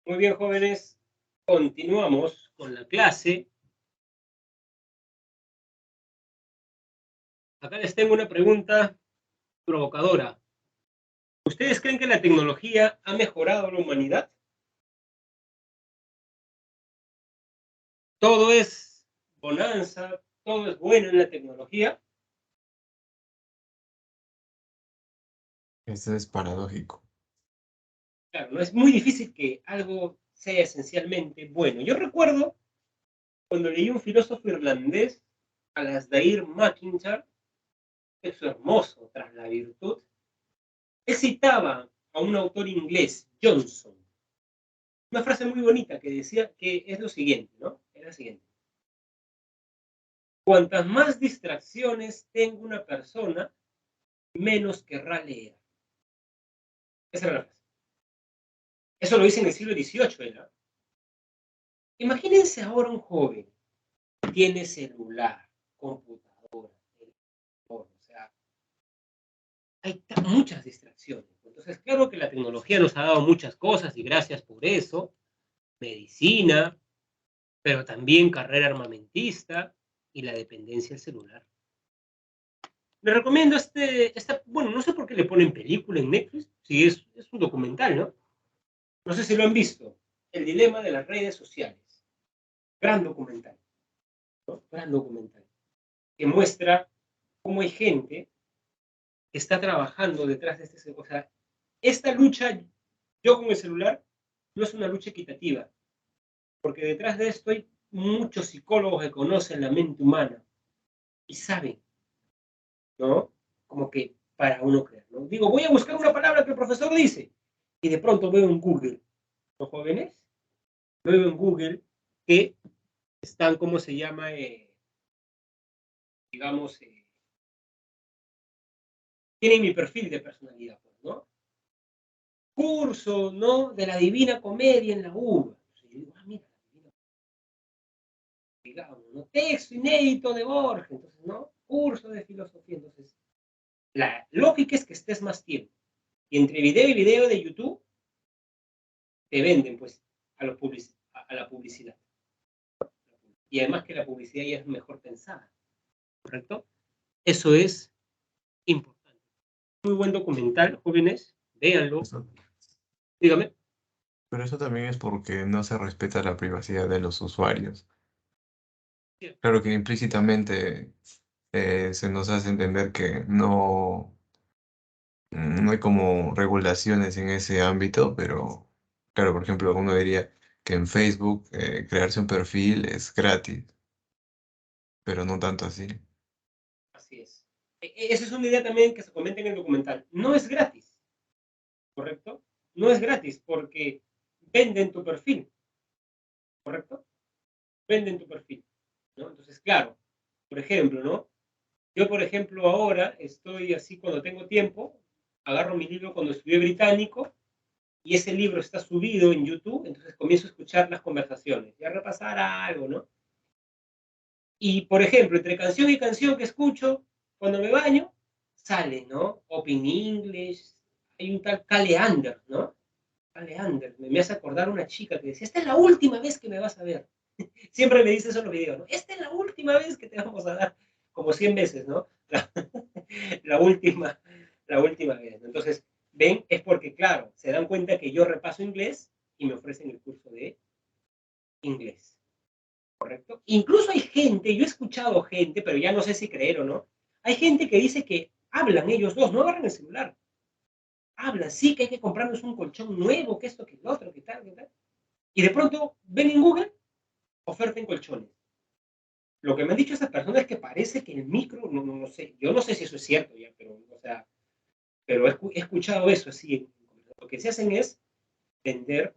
Muy bien, jóvenes, continuamos con la clase. Acá les tengo una pregunta provocadora. ¿Ustedes creen que la tecnología ha mejorado a la humanidad? ¿Todo es bonanza? ¿Todo es bueno en la tecnología? Eso es paradójico. Claro, no es muy difícil que algo sea esencialmente bueno. Yo recuerdo cuando leí un filósofo irlandés, Alasdair MacIntyre, texto hermoso tras la virtud, él citaba a un autor inglés, Johnson, una frase muy bonita que decía que es lo siguiente, ¿no? Era lo siguiente. Cuantas más distracciones tenga una persona, menos querrá leer. Esa era la frase. Eso lo dice en el siglo XVIII, ¿verdad? Imagínense ahora un joven que tiene celular, computadora, teléfono, o sea, hay muchas distracciones. Entonces, claro que la tecnología nos ha dado muchas cosas y gracias por eso. Medicina, pero también carrera armamentista y la dependencia del celular. Les recomiendo bueno, no sé por qué le ponen película en Netflix, si es un documental, ¿no? No sé si lo han visto, El dilema de las redes sociales. Gran documental, ¿no? Gran documental, que muestra cómo hay gente que está trabajando detrás de o sea, esta lucha, yo con el celular, no es una lucha equitativa, porque detrás de esto hay muchos psicólogos que conocen la mente humana y saben, ¿no? Como que para uno creer, ¿no? Digo, voy a buscar una palabra que el profesor dice, y de pronto veo en Google, ¿los jóvenes? Veo en Google que están, ¿cómo se llama? Digamos, tienen mi perfil de personalidad, ¿no? Curso, ¿no? De la Divina Comedia en la UBA. Y yo digo, mira, digamos, ¿no? Texto inédito de Borges, entonces, ¿no? Curso de filosofía, entonces, la lógica es que estés más tiempo. Y entre video y video de YouTube, te venden, pues, a la publicidad. Y además que la publicidad ya es mejor pensada, ¿correcto? Eso es importante. Muy buen documental, jóvenes, véanlo. Dígame. Pero eso también es porque no se respeta la privacidad de los usuarios. Claro que implícitamente se nos hace entender que no hay como regulaciones en ese ámbito, pero claro, por ejemplo, uno diría que en Facebook crearse un perfil es gratis, pero no tanto así. Así es. Esa es una idea también que se comenta en el documental. No es gratis, ¿correcto? No es gratis porque venden tu perfil, ¿correcto? Venden tu perfil, ¿no? Entonces, claro, por ejemplo, ¿no? Yo, por ejemplo, ahora estoy así cuando tengo tiempo, agarro mi libro cuando estudié británico y ese libro está subido en YouTube, entonces comienzo a escuchar las conversaciones y a repasar algo, ¿no? Y, por ejemplo, entre canción y canción que escucho, cuando me baño, sale, ¿no? Open English, hay un tal Cale Anders, ¿no? Cale Anders, me hace acordar una chica que decía, esta es la última vez que me vas a ver. Siempre me dice eso en los videos, ¿no? Esta es la última vez que te vamos a dar, como 100 veces, ¿no? La última vez. Entonces, ven, es porque, claro, se dan cuenta que yo repaso inglés y me ofrecen el curso de inglés. ¿Correcto? Incluso hay gente, yo he escuchado gente, pero ya no sé si creer o no, hay gente que dice que hablan ellos dos, no agarran el celular. Hablan, sí, que hay que comprarnos un colchón nuevo, que esto, que lo otro, que tal, que tal. Y de pronto ven en Google, oferta en colchones. Lo que me han dicho esas personas es que parece que el micro, no sé, yo no sé si eso es cierto ya, pero, o sea, pero he escuchado eso así. Lo que se hacen es vender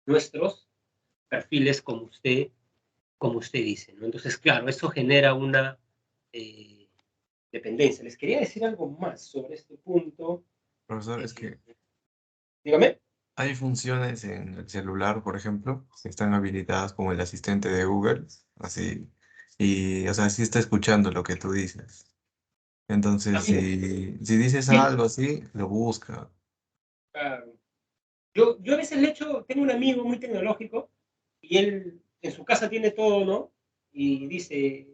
nuestros perfiles como usted dice, ¿no? Entonces, claro, eso genera una dependencia. Les quería decir algo más sobre este punto. Profesor, es que Dígame. hay funciones en el celular, por ejemplo, que están habilitadas como el asistente de Google, así, y, o sea, sí está escuchando lo que tú dices. Entonces, si dices Sí, algo así, lo busca. claro. Yo a veces tengo un amigo muy tecnológico y él en su casa tiene todo, ¿no? Y dice,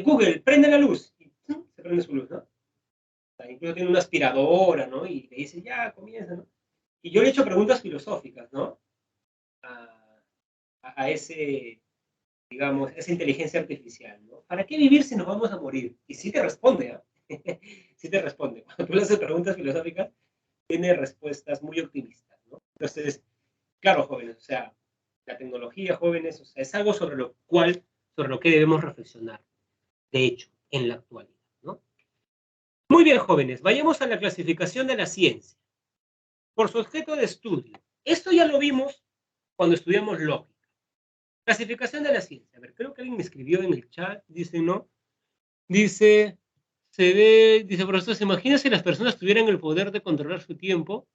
Google, prende la luz. Y ¡zum! Se prende su luz, ¿no? O sea, incluso tiene una aspiradora, ¿no? Y le dice, ya, comienza, ¿no? Y yo le he hecho preguntas filosóficas, ¿no? A ese, digamos, esa inteligencia artificial, ¿no? ¿Para qué vivir si nos vamos a morir? Y sí te responde, ¿ah? Sí te responde. Cuando tú le haces preguntas filosóficas, tiene respuestas muy optimistas, ¿no? Entonces, claro, jóvenes, o sea, la tecnología, jóvenes, o sea, es algo sobre lo que debemos reflexionar, de hecho, en la actualidad, ¿no? Muy bien, jóvenes, vayamos a la clasificación de la ciencia. por su objeto de estudio. Esto ya lo vimos cuando estudiamos lógica. Clasificación de la ciencia. A ver, creo que alguien me escribió en el chat, dice, ¿no? Dice, dice, profesor, ¿se imagina si las personas tuvieran el poder de controlar su tiempo?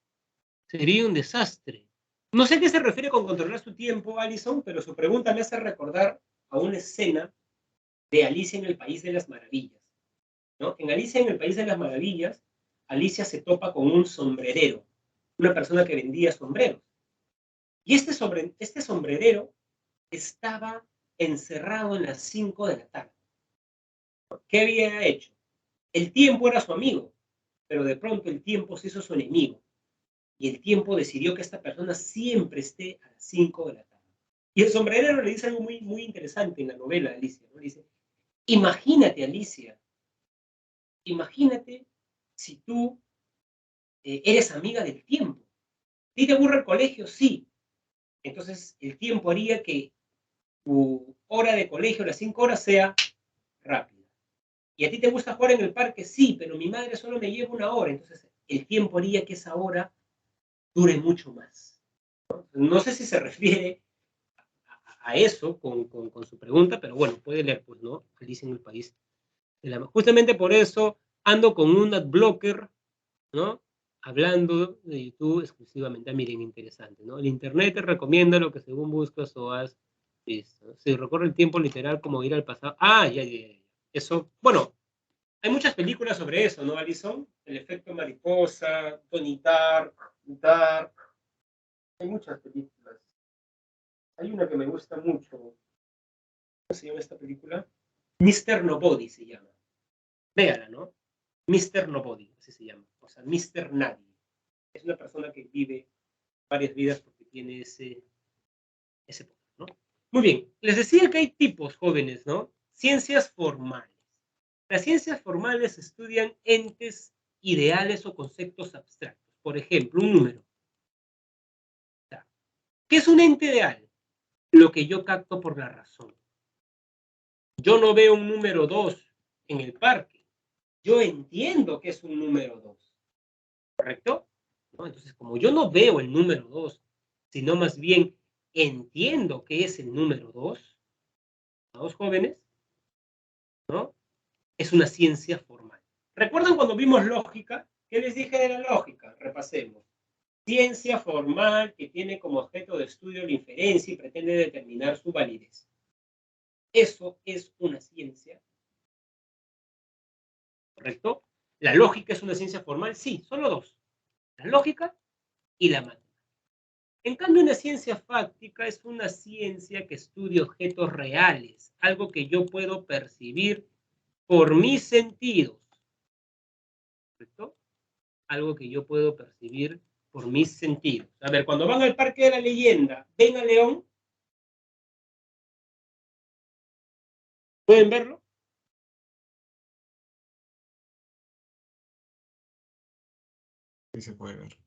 Sería un desastre. No sé a qué se refiere con controlar su tiempo, Alison, pero su pregunta me hace recordar a una escena de Alicia en el País de las Maravillas, ¿no? En Alicia en el País de las Maravillas, Alicia se topa con un sombrerero, una persona que vendía sombreros. Y este sombrerero estaba encerrado en las 5 de la tarde. ¿Qué había hecho? El tiempo era su amigo, pero de pronto el tiempo se hizo su enemigo. Y el tiempo decidió que esta persona siempre esté a las 5 de la tarde. Y el sombrerero le dice algo muy, muy interesante en la novela de Alicia, ¿no? Le dice, imagínate, Alicia, imagínate si tú eres amiga del tiempo. ¿A ti te aburre el colegio? Sí. Entonces el tiempo haría que tu hora de colegio, las 5 horas, sea rápida. ¿Y a ti te gusta jugar en el parque? Sí, pero mi madre solo me lleva 1 hora. Entonces el tiempo haría que esa hora dure mucho más. No sé si se refiere a eso con su pregunta, pero bueno, puede leer, pues, ¿no? Alicia en el País. Justamente por eso ando con un adblocker, ¿no? Hablando de YouTube exclusivamente. Miren, interesante, ¿no? El Internet te recomienda lo que según buscas o has visto. Se recorre el tiempo literal como ir al pasado. Ah, ya. Eso, bueno, hay muchas películas sobre eso, ¿no, Alison? El efecto mariposa, Tony Dark. Hay muchas películas. Hay una que me gusta mucho. ¿Cómo se llama esta película? Mr. Nobody se llama. Véala, ¿no? Mr. Nobody, así se llama. O sea, Mr. Nadie. Es una persona que vive varias vidas porque tiene ese poder, ¿no? Muy bien. Les decía que hay tipos, jóvenes, ¿no? Ciencias formales. Las ciencias formales estudian entes ideales o conceptos abstractos. Por ejemplo, un número. ¿Qué es un ente ideal? Lo que yo capto por la razón. Yo no veo un número 2 en el parque. Yo entiendo que es un número 2. ¿Correcto? ¿No? Entonces, como yo no veo el número 2, sino más bien entiendo que es el número 2, ¿los jóvenes? ¿No? Es una ciencia formal. ¿Recuerdan cuando vimos lógica? ¿Qué les dije de la lógica? Repasemos. Ciencia formal que tiene como objeto de estudio la inferencia y pretende determinar su validez. Eso es una ciencia. ¿Correcto? ¿La lógica es una ciencia formal? Sí, solo dos. La lógica y la matemática. En cambio, una ciencia fáctica es una ciencia que estudia objetos reales, algo que yo puedo percibir por mis sentidos. ¿Correcto? Algo que yo puedo percibir por mis sentidos. A ver, cuando van al Parque de la Leyenda, ¿ven al león? ¿Pueden verlo? Sí se puede ver.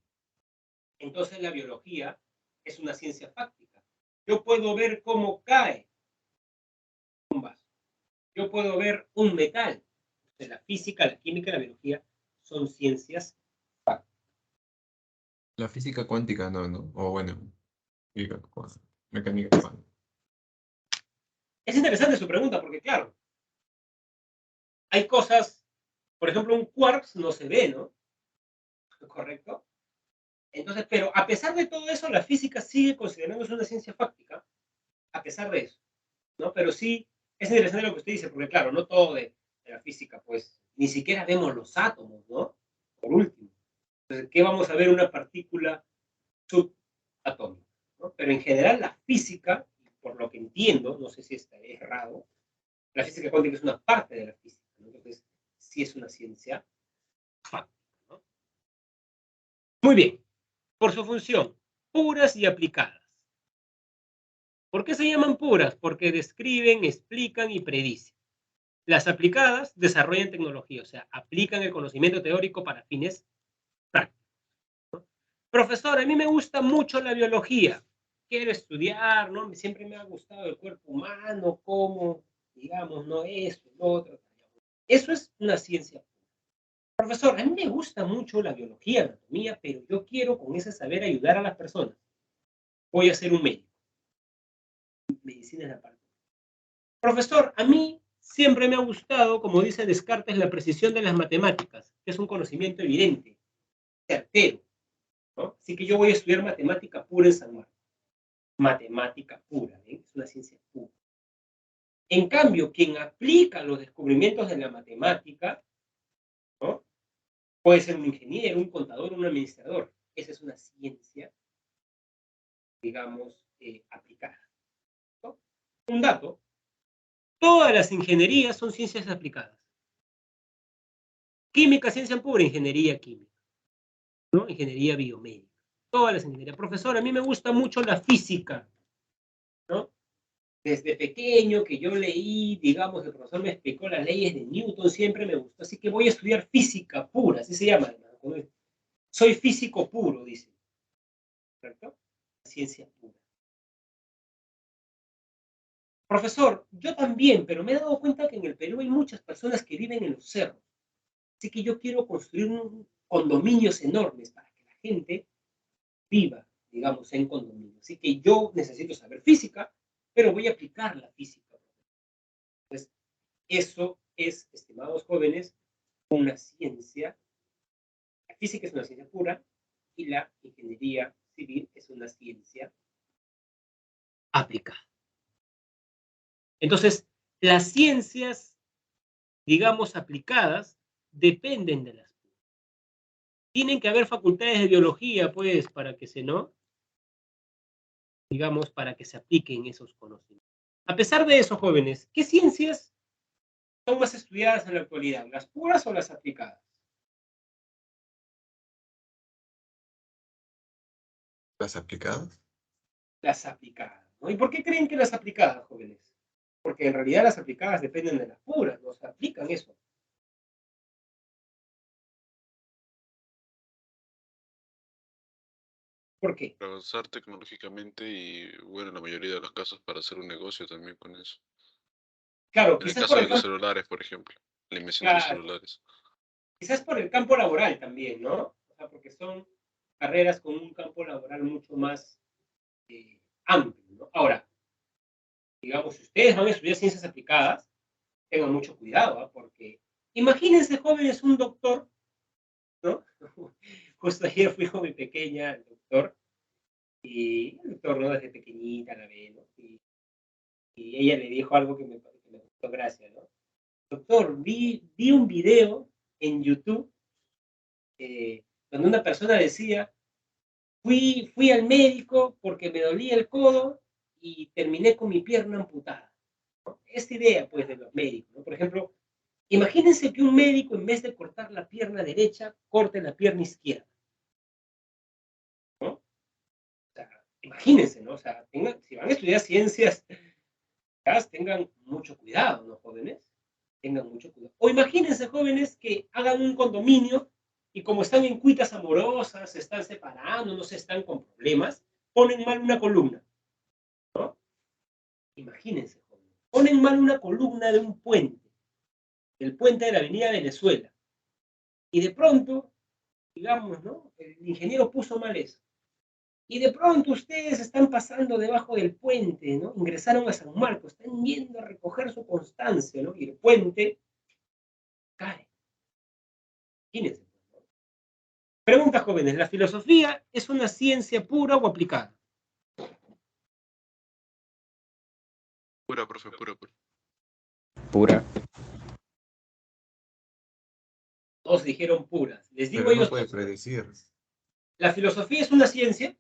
Entonces la biología es una ciencia fáctica. Yo puedo ver cómo cae un vaso. Yo puedo ver un metal. La física, la química y la biología son ciencias fácticas. La física cuántica no. O bueno, mecánica cuántica. Es interesante su pregunta porque, claro, hay cosas, por ejemplo, un quarks no se ve, ¿no? ¿Correcto? Entonces, pero a pesar de todo eso, la física sigue considerándose una ciencia fáctica, a pesar de eso, ¿no? Pero sí, es interesante lo que usted dice, porque claro, no todo de la física, pues, ni siquiera vemos los átomos, ¿no? Por último. Entonces, ¿qué vamos a ver? Una partícula subatómica, ¿no? Pero en general la física, por lo que entiendo, no sé si está errado, la física cuántica es una parte de la física, ¿no? Entonces, sí es una ciencia fáctica, ¿no? Muy bien. Por su función, puras y aplicadas. ¿Por qué se llaman puras? Porque describen, explican y predicen. Las aplicadas desarrollan tecnología, o sea, aplican el conocimiento teórico para fines prácticos. Profesor, a mí me gusta mucho la biología. Quiero estudiar, ¿no? Siempre me ha gustado el cuerpo humano, cómo, digamos, no esto, lo otro. Eso es una ciencia. Profesor, a mí me gusta mucho la biología, la anatomía, pero yo quiero con ese saber ayudar a las personas. Voy a ser un médico. Medicina es la parte. Profesor, a mí siempre me ha gustado, como dice Descartes, la precisión de las matemáticas, que es un conocimiento evidente, certero, ¿no? Así que yo voy a estudiar matemática pura en San Marcos. Matemática pura, ¿eh? Es una ciencia pura. En cambio, quien aplica los descubrimientos de la matemática, ¿no? Puede ser un ingeniero, un contador, un administrador. Esa es una ciencia, digamos, aplicada, ¿no? Un dato, todas las ingenierías son ciencias aplicadas. Química, ciencia pura, ingeniería química, ¿no? Ingeniería biomédica. Todas las ingenierías. Profesor, a mí me gusta mucho la física, ¿no? Desde pequeño que yo leí, digamos, el profesor me explicó las leyes de Newton, siempre me gustó, así que voy a estudiar física pura, así se llama, hermano. Soy físico puro, dice, ¿correcto? Ciencia pura. Profesor, yo también, pero me he dado cuenta que en el Perú hay muchas personas que viven en los cerros, así que yo quiero construir condominios enormes para que la gente viva, digamos, en condominios. Así que yo necesito saber física, pero voy a aplicar la física. Entonces, eso es, estimados jóvenes, una ciencia. La física es una ciencia pura y la ingeniería civil es una ciencia aplicada. Entonces, las ciencias, digamos, aplicadas dependen de las puras. Tienen que haber facultades de biología, pues, para que se, ¿no? Digamos, para que se apliquen esos conocimientos. A pesar de eso, jóvenes, ¿qué ciencias son más estudiadas en la actualidad? ¿Las puras o las aplicadas? ¿Las aplicadas? Las aplicadas, ¿no? ¿Y por qué creen que las aplicadas, jóvenes? Porque en realidad las aplicadas dependen de las puras, no se aplican eso. ¿Por qué? Para avanzar tecnológicamente y, bueno, en la mayoría de los casos para hacer un negocio también con eso. Claro, En el quizás caso por de el los campo, celulares, por ejemplo, la invención de los claro, celulares. quizás por el campo laboral también, ¿no? O sea, porque son carreras con un campo laboral mucho más amplio, ¿no? Ahora, digamos, si ustedes van a estudiar ciencias aplicadas, tengan mucho cuidado, ¿eh? Porque imagínense, jóvenes, un doctor, ¿no? Justo ayer fui con mi pequeña al doctor, y el doctor, ¿no? Desde pequeñita la ve, ¿no? Y ella le dijo algo que me gustó, gracias, ¿no? Doctor, vi un video en YouTube donde una persona decía, fui al médico porque me dolía el codo y terminé con mi pierna amputada, ¿no? Esta idea, pues, de los médicos, ¿no? Por ejemplo, imagínense que un médico, en vez de cortar la pierna derecha, corte la pierna izquierda, ¿no? O sea, imagínense, ¿no? O sea, si van a estudiar ciencias, tengan mucho cuidado, ¿no, jóvenes? Tengan mucho cuidado. O imagínense, jóvenes, que hagan un condominio y como están en cuitas amorosas, se están separando, no se están con problemas, ponen mal una columna, ¿no? Imagínense, jóvenes. Ponen mal una columna de un puente, del puente de la avenida Venezuela. Y de pronto, digamos, ¿no? El ingeniero puso mal eso. Y de pronto ustedes están pasando debajo del puente, ¿no? Ingresaron a San Marcos, están yendo a recoger su constancia, ¿no? Y el puente cae. Imagínense. Pregunta, jóvenes, ¿la filosofía es una ciencia pura o aplicada? Pura, profe, pura, pura. Pura. Todos dijeron puras. Les digo Pero no ellos, puede predecir. ¿la filosofía es una ciencia?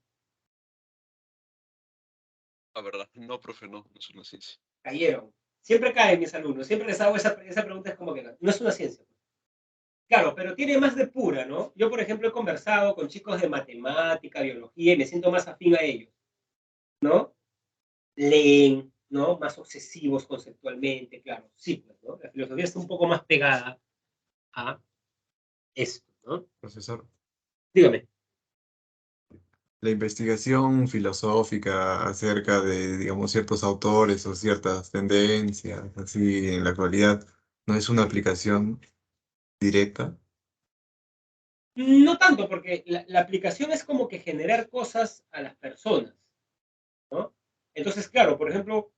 La verdad, no, profe, no es una ciencia. Cayeron. Siempre caen mis alumnos, siempre les hago esa pregunta, es como que no es una ciencia. Claro, pero tiene más de pura, ¿no? Yo, por ejemplo, he conversado con chicos de matemática, biología, y me siento más afín a ellos, ¿no? Leen, ¿no? Más obsesivos conceptualmente, claro, sí, pues, ¿no? La filosofía está un poco más pegada a esto, ¿no? Profesor, Dígame. la investigación filosófica acerca de, digamos, ciertos autores o ciertas tendencias, así en la actualidad, ¿no es una aplicación directa? No tanto, porque la aplicación es como que generar cosas a las personas, ¿no? Entonces, claro, por ejemplo,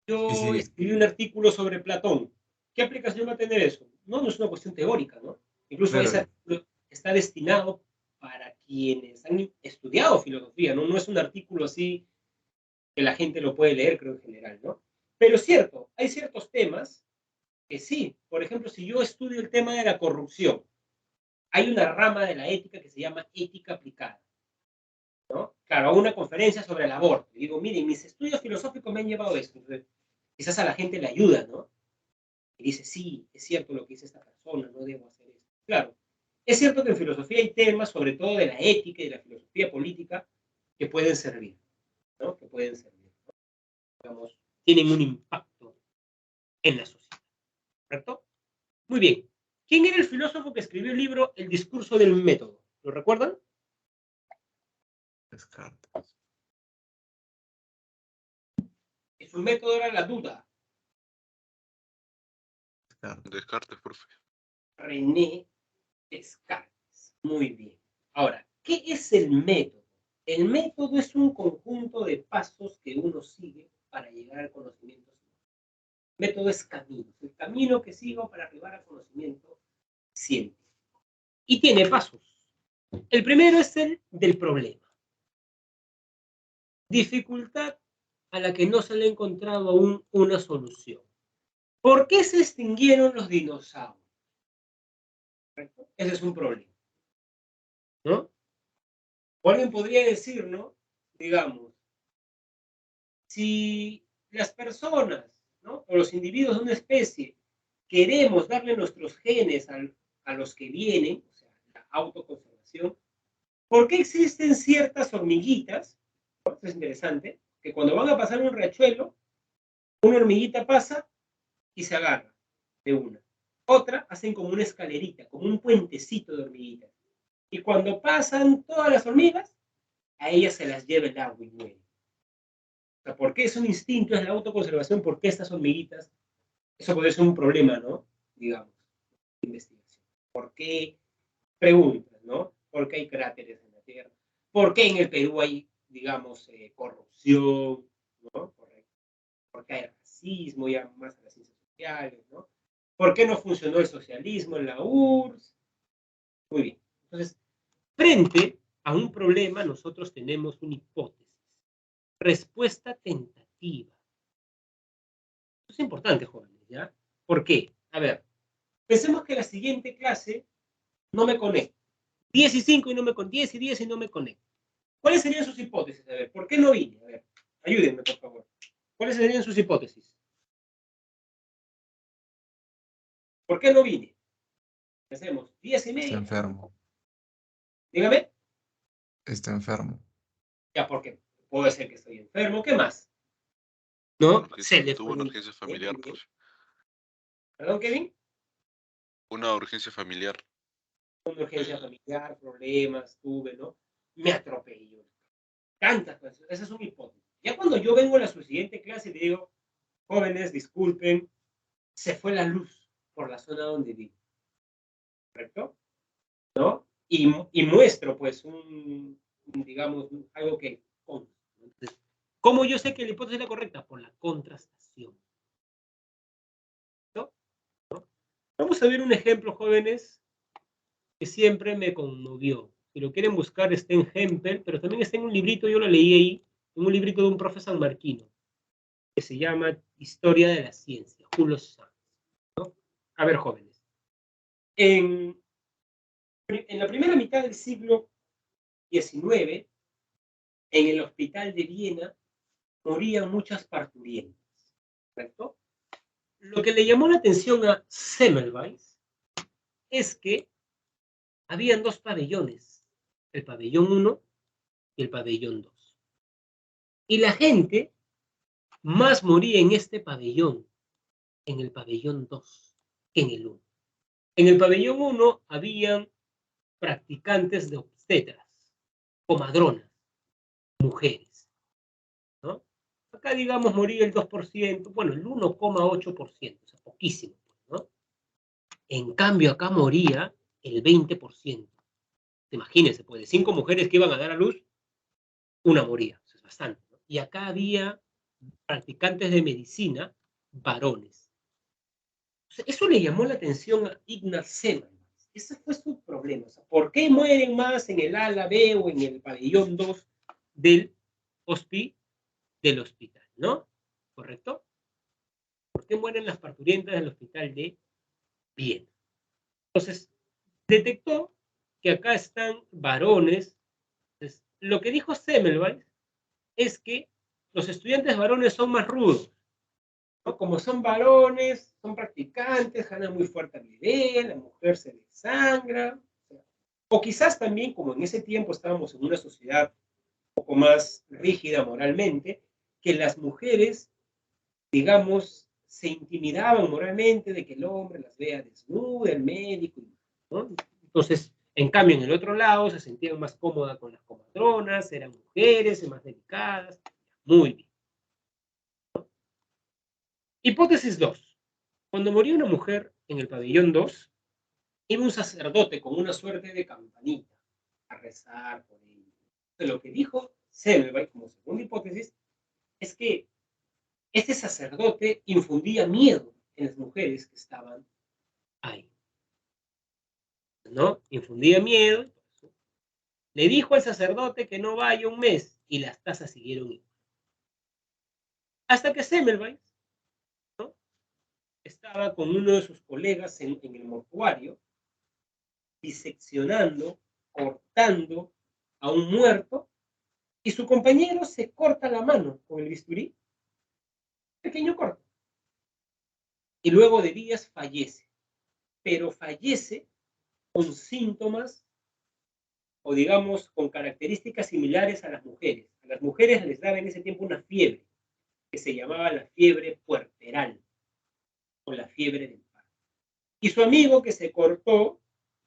Sí, yo sí, escribí un artículo sobre Platón. ¿Qué aplicación va a tener eso? No, no es una cuestión teórica, ¿no? Incluso ese claro. artículo está destinado para quienes han estudiado filosofía, ¿no? No es un artículo así que la gente lo puede leer, creo, en general, ¿no? Pero es cierto, hay ciertos temas que sí. Por ejemplo, si yo estudio el tema de la corrupción, hay una rama de la ética que se llama ética aplicada, ¿no? Claro, hago una conferencia sobre el aborto y digo, miren, mis estudios filosóficos me han llevado a esto. Entonces, quizás a la gente le ayuda, ¿no? Y dice, sí, es cierto lo que dice esta persona, no debo hacer esto. Claro, es cierto que en filosofía hay temas, sobre todo de la ética y de la filosofía política, que pueden servir, ¿no? Que pueden servir, ¿no? Digamos, tienen un impacto en la sociedad, ¿correcto? Muy bien. ¿Quién era el filósofo que escribió el libro El discurso del método? ¿Lo recuerdan? Descartes. Que su método era la duda. Descartes. Descartes, profe. René Descartes. Muy bien. Ahora, ¿qué es el método? El método es un conjunto de pasos que uno sigue para llegar al conocimiento. Método es camino, el camino que sigo para arribar al conocimiento científico. Y tiene pasos. El primero es el del problema. Dificultad a la que no se le ha encontrado aún una solución. ¿Por qué se extinguieron los dinosaurios? ¿Correcto? Ese es un problema, ¿no? O alguien podría decir, ¿no? Digamos, si las personas, ¿no? O los individuos de una especie queremos darle nuestros genes a los que vienen, o sea, la autoconservación, ¿por qué existen ciertas hormiguitas? ¿No? Esto es interesante, que cuando van a pasar un riachuelo, una hormiguita pasa y se agarra de una. Otra hacen como una escalerita, como un puentecito de hormiguitas. Y cuando pasan todas las hormigas, a ellas se las lleva el agua y mueren. O sea, ¿por qué es un instinto, es la autoconservación? ¿Por qué estas hormiguitas? Eso puede ser un problema, ¿no? Digamos, de investigación. ¿Por qué? Preguntas, ¿no? ¿Por qué hay cráteres en la Tierra? ¿Por qué en el Perú hay, digamos, corrupción? ¿No? Correcto. ¿Por qué hay racismo, ya más a las ciencias sociales, ¿no? ¿Por qué no funcionó el socialismo en la URSS? Muy bien. Entonces, frente a un problema, nosotros tenemos una hipótesis. Respuesta tentativa. Esto es importante, jóvenes, ¿ya? ¿Por qué? A ver, pensemos que la siguiente clase no me conecto. 10 y 5 y no me conecto. 10 y 10 y no me conecto. ¿Cuáles serían sus hipótesis? A ver, ¿por qué no vine? A ver, ayúdenme, por favor. ¿Cuáles serían sus hipótesis? ¿Por qué no vine? Hacemos 10 y Está media. enfermo. Dígame. Está enfermo. Ya, porque puede ser que estoy enfermo. ¿Qué más? ¿No? Se le Tuvo fue una el urgencia internet, familiar, muy bien. profe. ¿Perdón, Kevin? Una urgencia familiar. Una urgencia familiar, problemas, tuve, ¿no? Me atropelló. Tantas cosas. Esa es una hipótesis. Ya cuando yo vengo a la siguiente clase y le digo, jóvenes, disculpen, se fue la luz por la zona donde vivo. ¿Correcto? ¿No? Y muestro, pues, digamos, algo que consta. Entonces, ¿cómo yo sé que la hipótesis es la correcta? Por la contrastación. ¿No? Vamos a ver un ejemplo, jóvenes, que siempre me conmovió. Si lo quieren buscar, está en Hempel, pero también está en un librito, yo lo leí ahí, en un librito de un profe sanmarquino, que se llama Historia de la Ciencia, Julio Sanz, ¿no? A ver, jóvenes. En la primera mitad del siglo XIX, en el hospital de Viena, morían muchas parturientas, ¿correcto? Lo que le llamó la atención a Semmelweis es que habían dos pabellones, el pabellón 1 y el pabellón 2. Y la gente más moría en este pabellón, en el pabellón 2, que en el 1. En el pabellón 1 habían practicantes de obstetras, comadronas, mujeres, ¿no? Acá, digamos, moría el 2%, bueno, el 1,8%, o sea, poquísimo, ¿no? En cambio, acá moría el 20%. Imagínense, pues de 5 mujeres que iban a dar a luz, una moría. Eso es bastante, ¿no? Y acá había practicantes de medicina, varones. O sea, eso le llamó la atención a Ignaz Semmelweis. Ese fue su problema. O sea, ¿por qué mueren más en el ala B o en el pabellón 2 del hospital, ¿no? ¿Correcto? ¿Por qué mueren las parturientas del hospital de Viena? Entonces, detectó que acá están varones. Entonces, lo que dijo Semmelweis es que los estudiantes varones son más rudos, ¿no? Como son varones, son practicantes, ganan muy fuerte al nivel, la mujer se desangra. O quizás también, como en ese tiempo estábamos en una sociedad un poco más rígida moralmente, que las mujeres, digamos, se intimidaban moralmente de que el hombre las vea desnuda, el médico, ¿no? Entonces, en cambio, en el otro lado se sentían más cómodas con las comadronas, eran mujeres, más delicadas. Muy bien. Hipótesis 2. Cuando moría una mujer en el pabellón 2, iba un sacerdote con una suerte de campanita a rezar por ella. Lo que dijo Semmelweis, como segunda hipótesis, es que este sacerdote infundía miedo en las mujeres que estaban ahí, ¿no? Infundía miedo. Le dijo al sacerdote que no vaya un mes y las tasas siguieron igual. Hasta que Semmelweis, ¿no?, estaba con uno de sus colegas en el mortuario, diseccionando, cortando a un muerto, y su compañero se corta la mano con el bisturí, pequeño corte, y luego de días fallece, pero fallece con síntomas o digamos con características similares a las mujeres. A las mujeres les daba en ese tiempo una fiebre que se llamaba la fiebre puerperal o la fiebre del parto. Y su amigo que se cortó,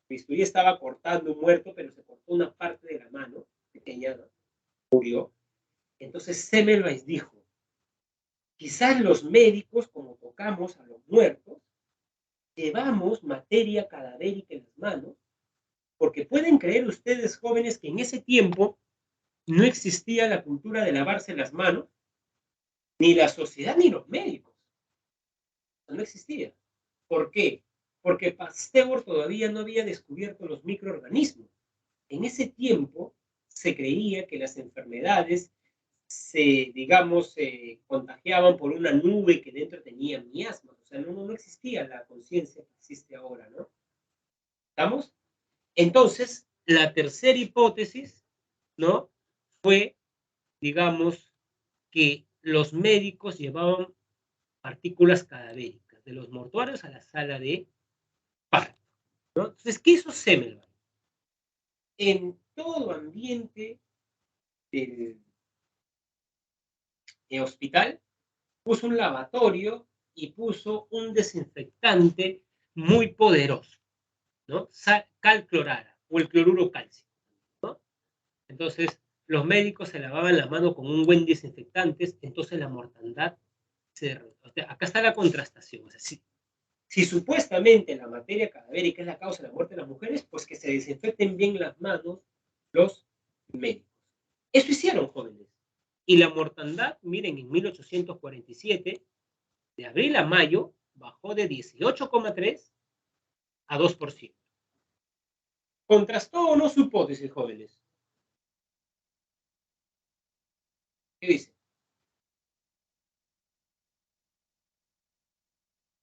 bisturí estaba cortando un muerto, pero se cortó una parte de la mano pequeña, ¿no?, murió. Entonces Semmelweis dijo, quizás los médicos, como tocamos a los muertos, llevamos materia cadavérica en las manos, porque pueden creer ustedes, jóvenes, que en ese tiempo no existía la cultura de lavarse las manos, ni la sociedad ni los médicos. No existía. ¿Por qué? Porque Pasteur todavía no había descubierto los microorganismos. En ese tiempo se creía que las enfermedades se, digamos, contagiaban por una nube que dentro tenía miasmas. O sea, no existía la conciencia que existe ahora, ¿no? ¿Estamos? Entonces, la tercera hipótesis, ¿no?, fue, digamos, que los médicos llevaban partículas cadavéricas de los mortuarios a la sala de parto, ¿no? Entonces, ¿qué hizo Semmelweis? En todo ambiente del hospital puso un lavatorio y puso un desinfectante muy poderoso, ¿no? Cal clorara o el cloruro cálcico, ¿no? Entonces, los médicos se lavaban las manos con un buen desinfectante, entonces la mortandad se... O sea, acá está la contrastación. O sea, si supuestamente la materia cadavérica es la causa de la muerte de las mujeres, pues que se desinfecten bien las manos los médicos. Eso hicieron, jóvenes. Y la mortandad, miren, en 1847, de abril a mayo, bajó de 18,3 a 2%. ¿Contrastó o no su hipótesis, jóvenes? ¿Qué dice?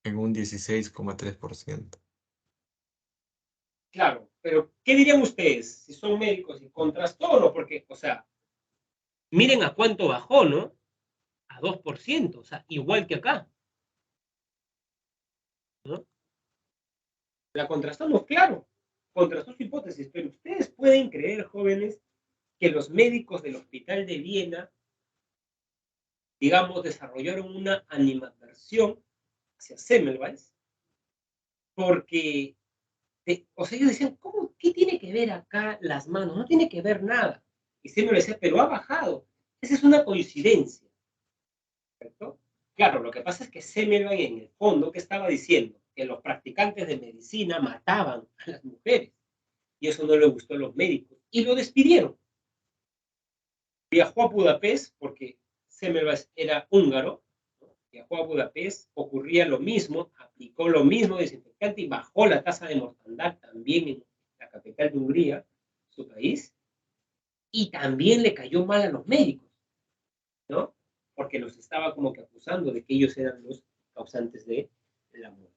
En un 16,3%. Claro, pero ¿qué dirían ustedes si son médicos y contrastó o no? Porque, o sea, miren a cuánto bajó, ¿no? A 2%, o sea, igual que acá, ¿no? La contrastamos, claro, contrastó su hipótesis, pero ustedes pueden creer, jóvenes, que los médicos del hospital de Viena, digamos, desarrollaron una animadversión hacia Semmelweis, porque, o sea, ellos decían, ¿cómo, qué tiene que ver acá las manos? No tiene que ver nada. Y Semmelweis decía, pero ha bajado. Esa es una coincidencia, ¿cierto? Claro, lo que pasa es que Semmelweis, en el fondo, ¿qué estaba diciendo? que los practicantes de medicina mataban a las mujeres. Y eso no le gustó a los médicos. Y lo despidieron. Viajó a Budapest porque Semmelweis era húngaro. Viajó a Budapest, ocurría lo mismo, aplicó lo mismo desinfectante y bajó la tasa de mortandad también en la capital de Hungría, su país, y también le cayó mal a los médicos, ¿no? Porque los estaba como que acusando de que ellos eran los causantes de la muerte.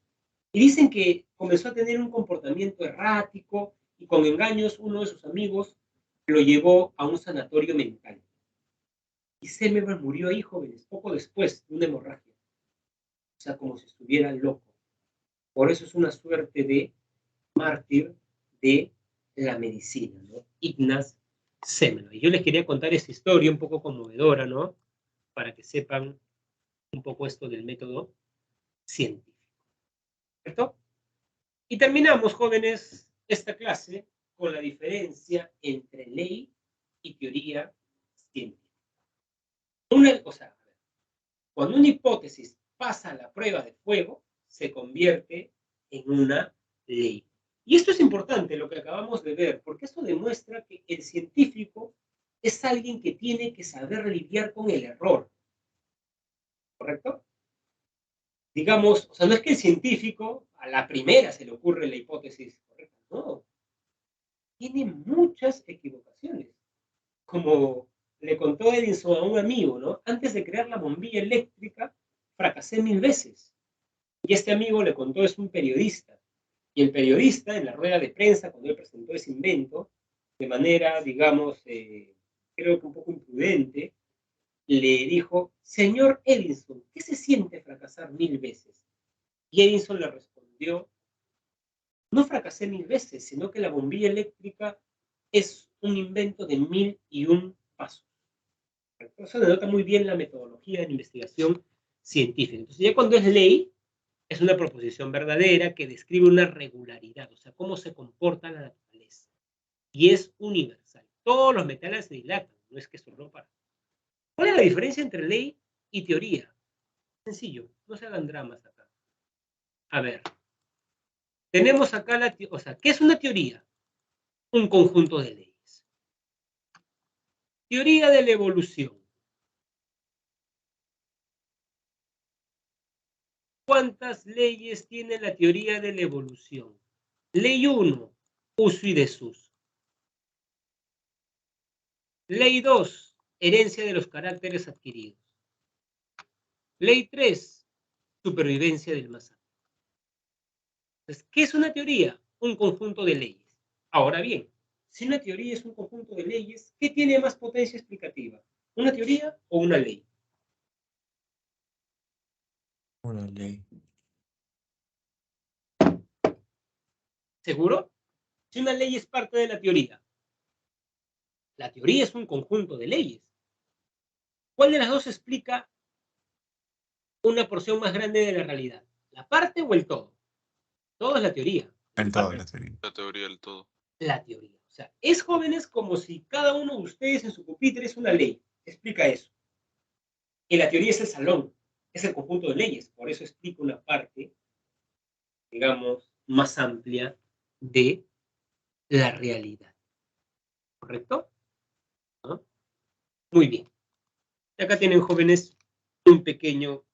Y dicen que comenzó a tener un comportamiento errático y con engaños uno de sus amigos lo llevó a un sanatorio mental. Y Semmelweis murió ahí, jóvenes, poco después de una hemorragia. O sea, como si estuviera loco. Por eso es una suerte de mártir de la medicina, ¿no? Ignaz Semmelweis. Yo les quería contar esta historia un poco conmovedora, ¿no? Para que sepan un poco esto del método científico. ¿Cierto? Y terminamos, jóvenes, esta clase con la diferencia entre ley y teoría científica. Cuando una hipótesis pasa la prueba de fuego, se convierte en una ley. Y esto es importante, lo que acabamos de ver, porque esto demuestra que el científico es alguien que tiene que saber lidiar con el error. ¿Correcto? Digamos, o sea, no es que el científico a la primera se le ocurre la hipótesis correcta, no. Tiene muchas equivocaciones. Como le contó Edison a un amigo, ¿no? Antes de crear la bombilla eléctrica, fracasé 1000 veces. Y este amigo le contó, es un periodista. Y el periodista, en la rueda de prensa, cuando él presentó ese invento, de manera, digamos, creo que un poco imprudente, le dijo, señor Edison, ¿qué se siente fracasar 1000 veces? Y Edison le respondió, no fracasé 1000 veces, sino que la bombilla eléctrica es un invento de 1001 pasos. Eso denota muy bien la metodología de investigación científica. Entonces, ya cuando es ley, es una proposición verdadera que describe una regularidad, o sea, cómo se comporta la naturaleza. Y es universal. Todos los metales se dilatan, no es que solo para. ¿Cuál es la diferencia entre ley y teoría? Sencillo, no se hagan dramas acá. A ver, tenemos acá ¿qué es una teoría? Un conjunto de leyes. Teoría de la evolución. ¿Cuántas leyes tiene la teoría de la evolución? Ley 1, uso y desuso. Ley 2, herencia de los caracteres adquiridos. Ley 3, supervivencia del más apto. Entonces, ¿qué es una teoría? Un conjunto de leyes. Ahora bien, si una teoría es un conjunto de leyes, ¿qué tiene más potencia explicativa? ¿Una teoría o una ley? Una ley. ¿Seguro? Si una ley es parte de la teoría es un conjunto de leyes. ¿Cuál de las dos explica una porción más grande de la realidad? ¿La parte o el todo? Todo es la teoría. En toda la teoría. La teoría del todo. La teoría. O sea, es, jóvenes, como si cada uno de ustedes en su pupitre es una ley. Explica eso. Y la teoría es el salón, es el conjunto de leyes. Por eso explica una parte, digamos, más amplia de la realidad. ¿Correcto? ¿No? Muy bien. Y acá tienen, jóvenes, un pequeño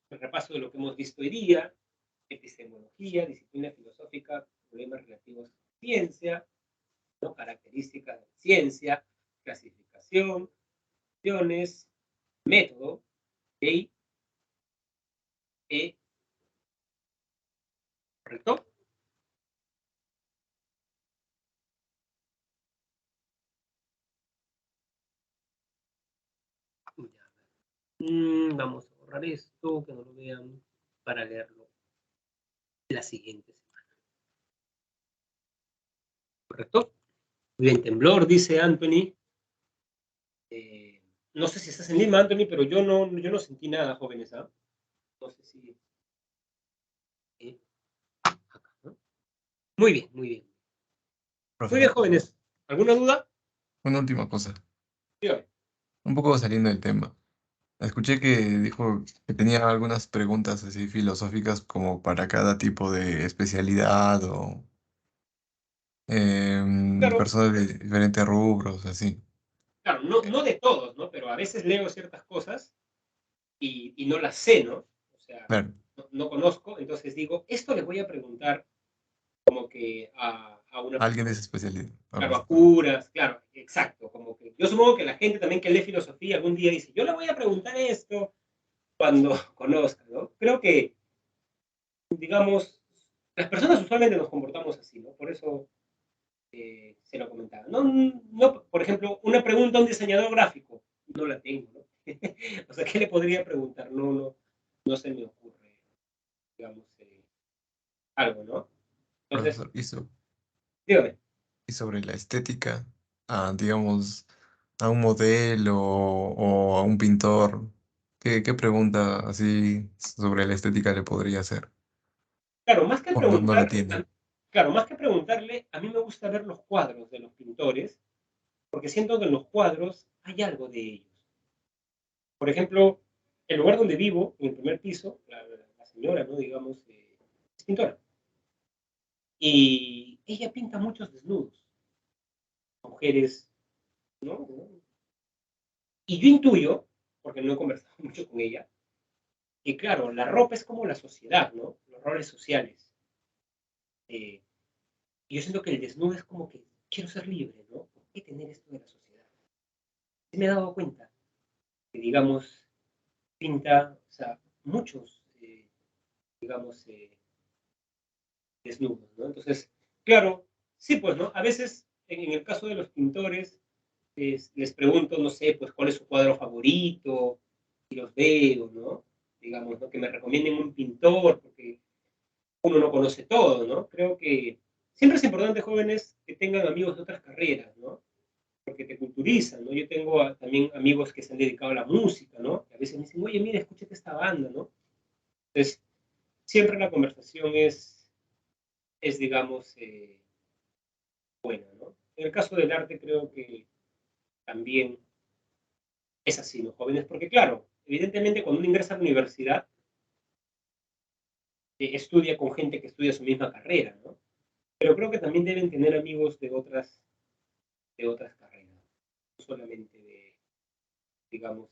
repaso de lo que hemos visto hoy día: epistemología, disciplina filosófica, problemas relativos a la ciencia, ¿no? Características de la ciencia, clasificación, opciones, método, ley, ¿correcto? Vamos a borrar esto, que no lo vean, para leerlo la siguiente semana. ¿Correcto? Muy bien, temblor, dice Anthony. No sé si estás en Lima, Anthony, pero yo no sentí nada, jóvenes, ¿ah? No sé si... acá, ¿no? Muy bien, muy bien. Profe, Muy bien, jóvenes. ¿Alguna duda? una última cosa, Dígame. un poco saliendo del tema. Escuché que dijo que tenía algunas preguntas así filosóficas como para cada tipo de especialidad o Claro, personas de diferentes rubros, así. claro, no de todos, ¿no? Pero a veces leo ciertas cosas y no las sé, ¿no? O sea, Claro, no conozco, entonces digo, esto les voy a preguntar como que a una alguien de persona, esa especialidad. claro, Algo a así. curas, claro, exacto, como que yo supongo que la gente también que lee filosofía algún día dice, yo le voy a preguntar esto cuando conozca, ¿no? Creo que, digamos, las personas usualmente nos comportamos así, ¿no? Por eso se lo comentaba. No, por ejemplo, una pregunta a un diseñador gráfico, no la tengo, ¿no? O sea, ¿qué le podría preguntar? No se me ocurre, digamos, algo, ¿no? Entonces, Profesor, dígame. y sobre la estética, digamos, a un modelo o a un pintor, ¿qué pregunta así sobre la estética le podría hacer? Claro, más que ¿O no la preguntarle, tiene? claro, más que preguntarle, a mí me gusta ver los cuadros de los pintores, porque siento que en los cuadros hay algo de ellos. Por ejemplo, el lugar donde vivo, en el primer piso, la señora, ¿no? Digamos, es pintora. Y ella pinta muchos desnudos, mujeres, ¿no? Y yo intuyo, porque no he conversado mucho con ella, que claro, la ropa es como la sociedad, ¿no? Los roles sociales. Eh, y yo siento que el desnudo es como que quiero ser libre, ¿no? ¿Por qué tener esto de la sociedad? Sí me he dado cuenta que, digamos, pinta, o sea, muchos, digamos, desnudos, ¿no? Entonces, claro, sí, pues, ¿no? A veces, en el caso de los pintores, les pregunto, no sé, pues, cuál es su cuadro favorito, y los veo, ¿no? Digamos, ¿no? Que me recomienden un pintor, porque uno no conoce todo, ¿no? Creo que siempre es importante, jóvenes, que tengan amigos de otras carreras, ¿no? Porque te culturizan, ¿no? Yo tengo también amigos que se han dedicado a la música, ¿no? Y a veces me dicen, oye, mira, escúchate esta banda, ¿no? Entonces, siempre la conversación es digamos, buena, ¿no? En el caso del arte creo que también es así, ¿no? Jóvenes, porque claro, evidentemente cuando uno ingresa a la universidad, estudia con gente que estudia su misma carrera, ¿no? Pero creo que también deben tener amigos de otras carreras, no solamente de, digamos,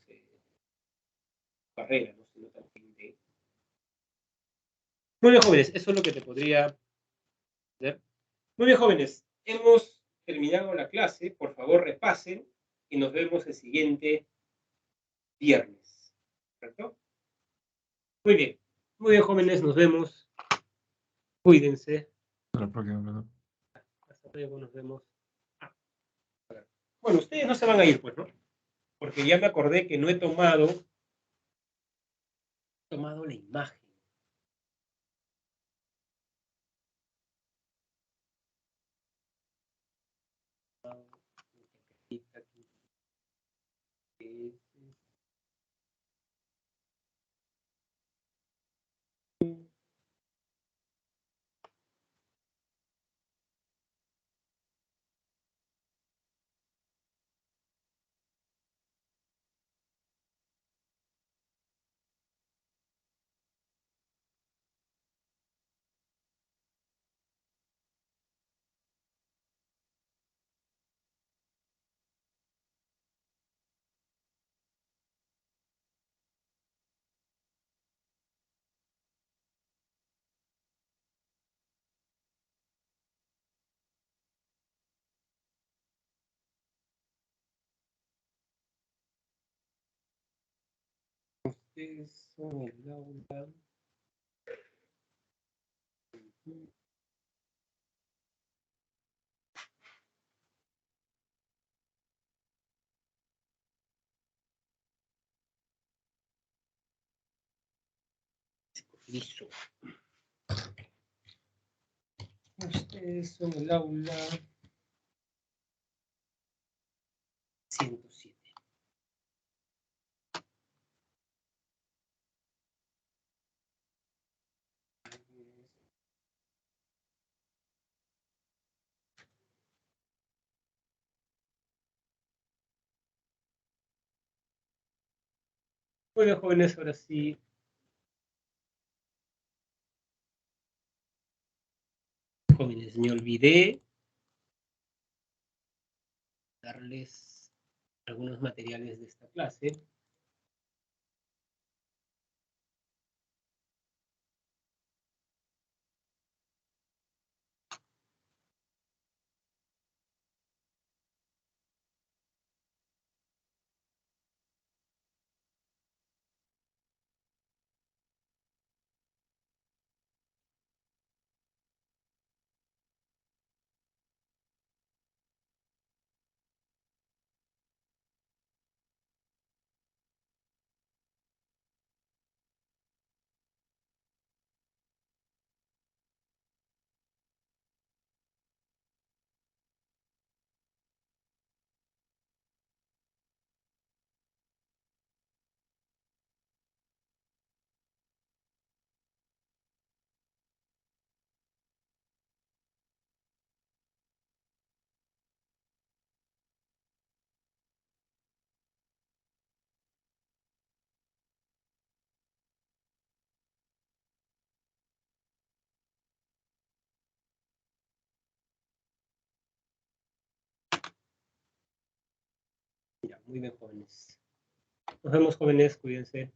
carrera, ¿no? Sino también de... Muy bien, jóvenes, eso es lo que te podría hacer. Muy bien, jóvenes, hemos terminado la clase, por favor repasen y nos vemos el siguiente viernes, ¿correcto? Muy bien, jóvenes, nos vemos, cuídense, La próxima, ¿verdad? hasta luego, nos vemos. Ah, a ver. Bueno, ustedes no se van a ir, pues, ¿no? Porque ya me acordé que no he tomado la imagen. Ustedes son el aula. Listo. Ustedes son el aula 107. Muy bien, jóvenes, ahora sí. Jóvenes, me olvidé darles algunos materiales de esta clase. Ya, muy bien, jóvenes. Nos vemos, jóvenes, cuídense.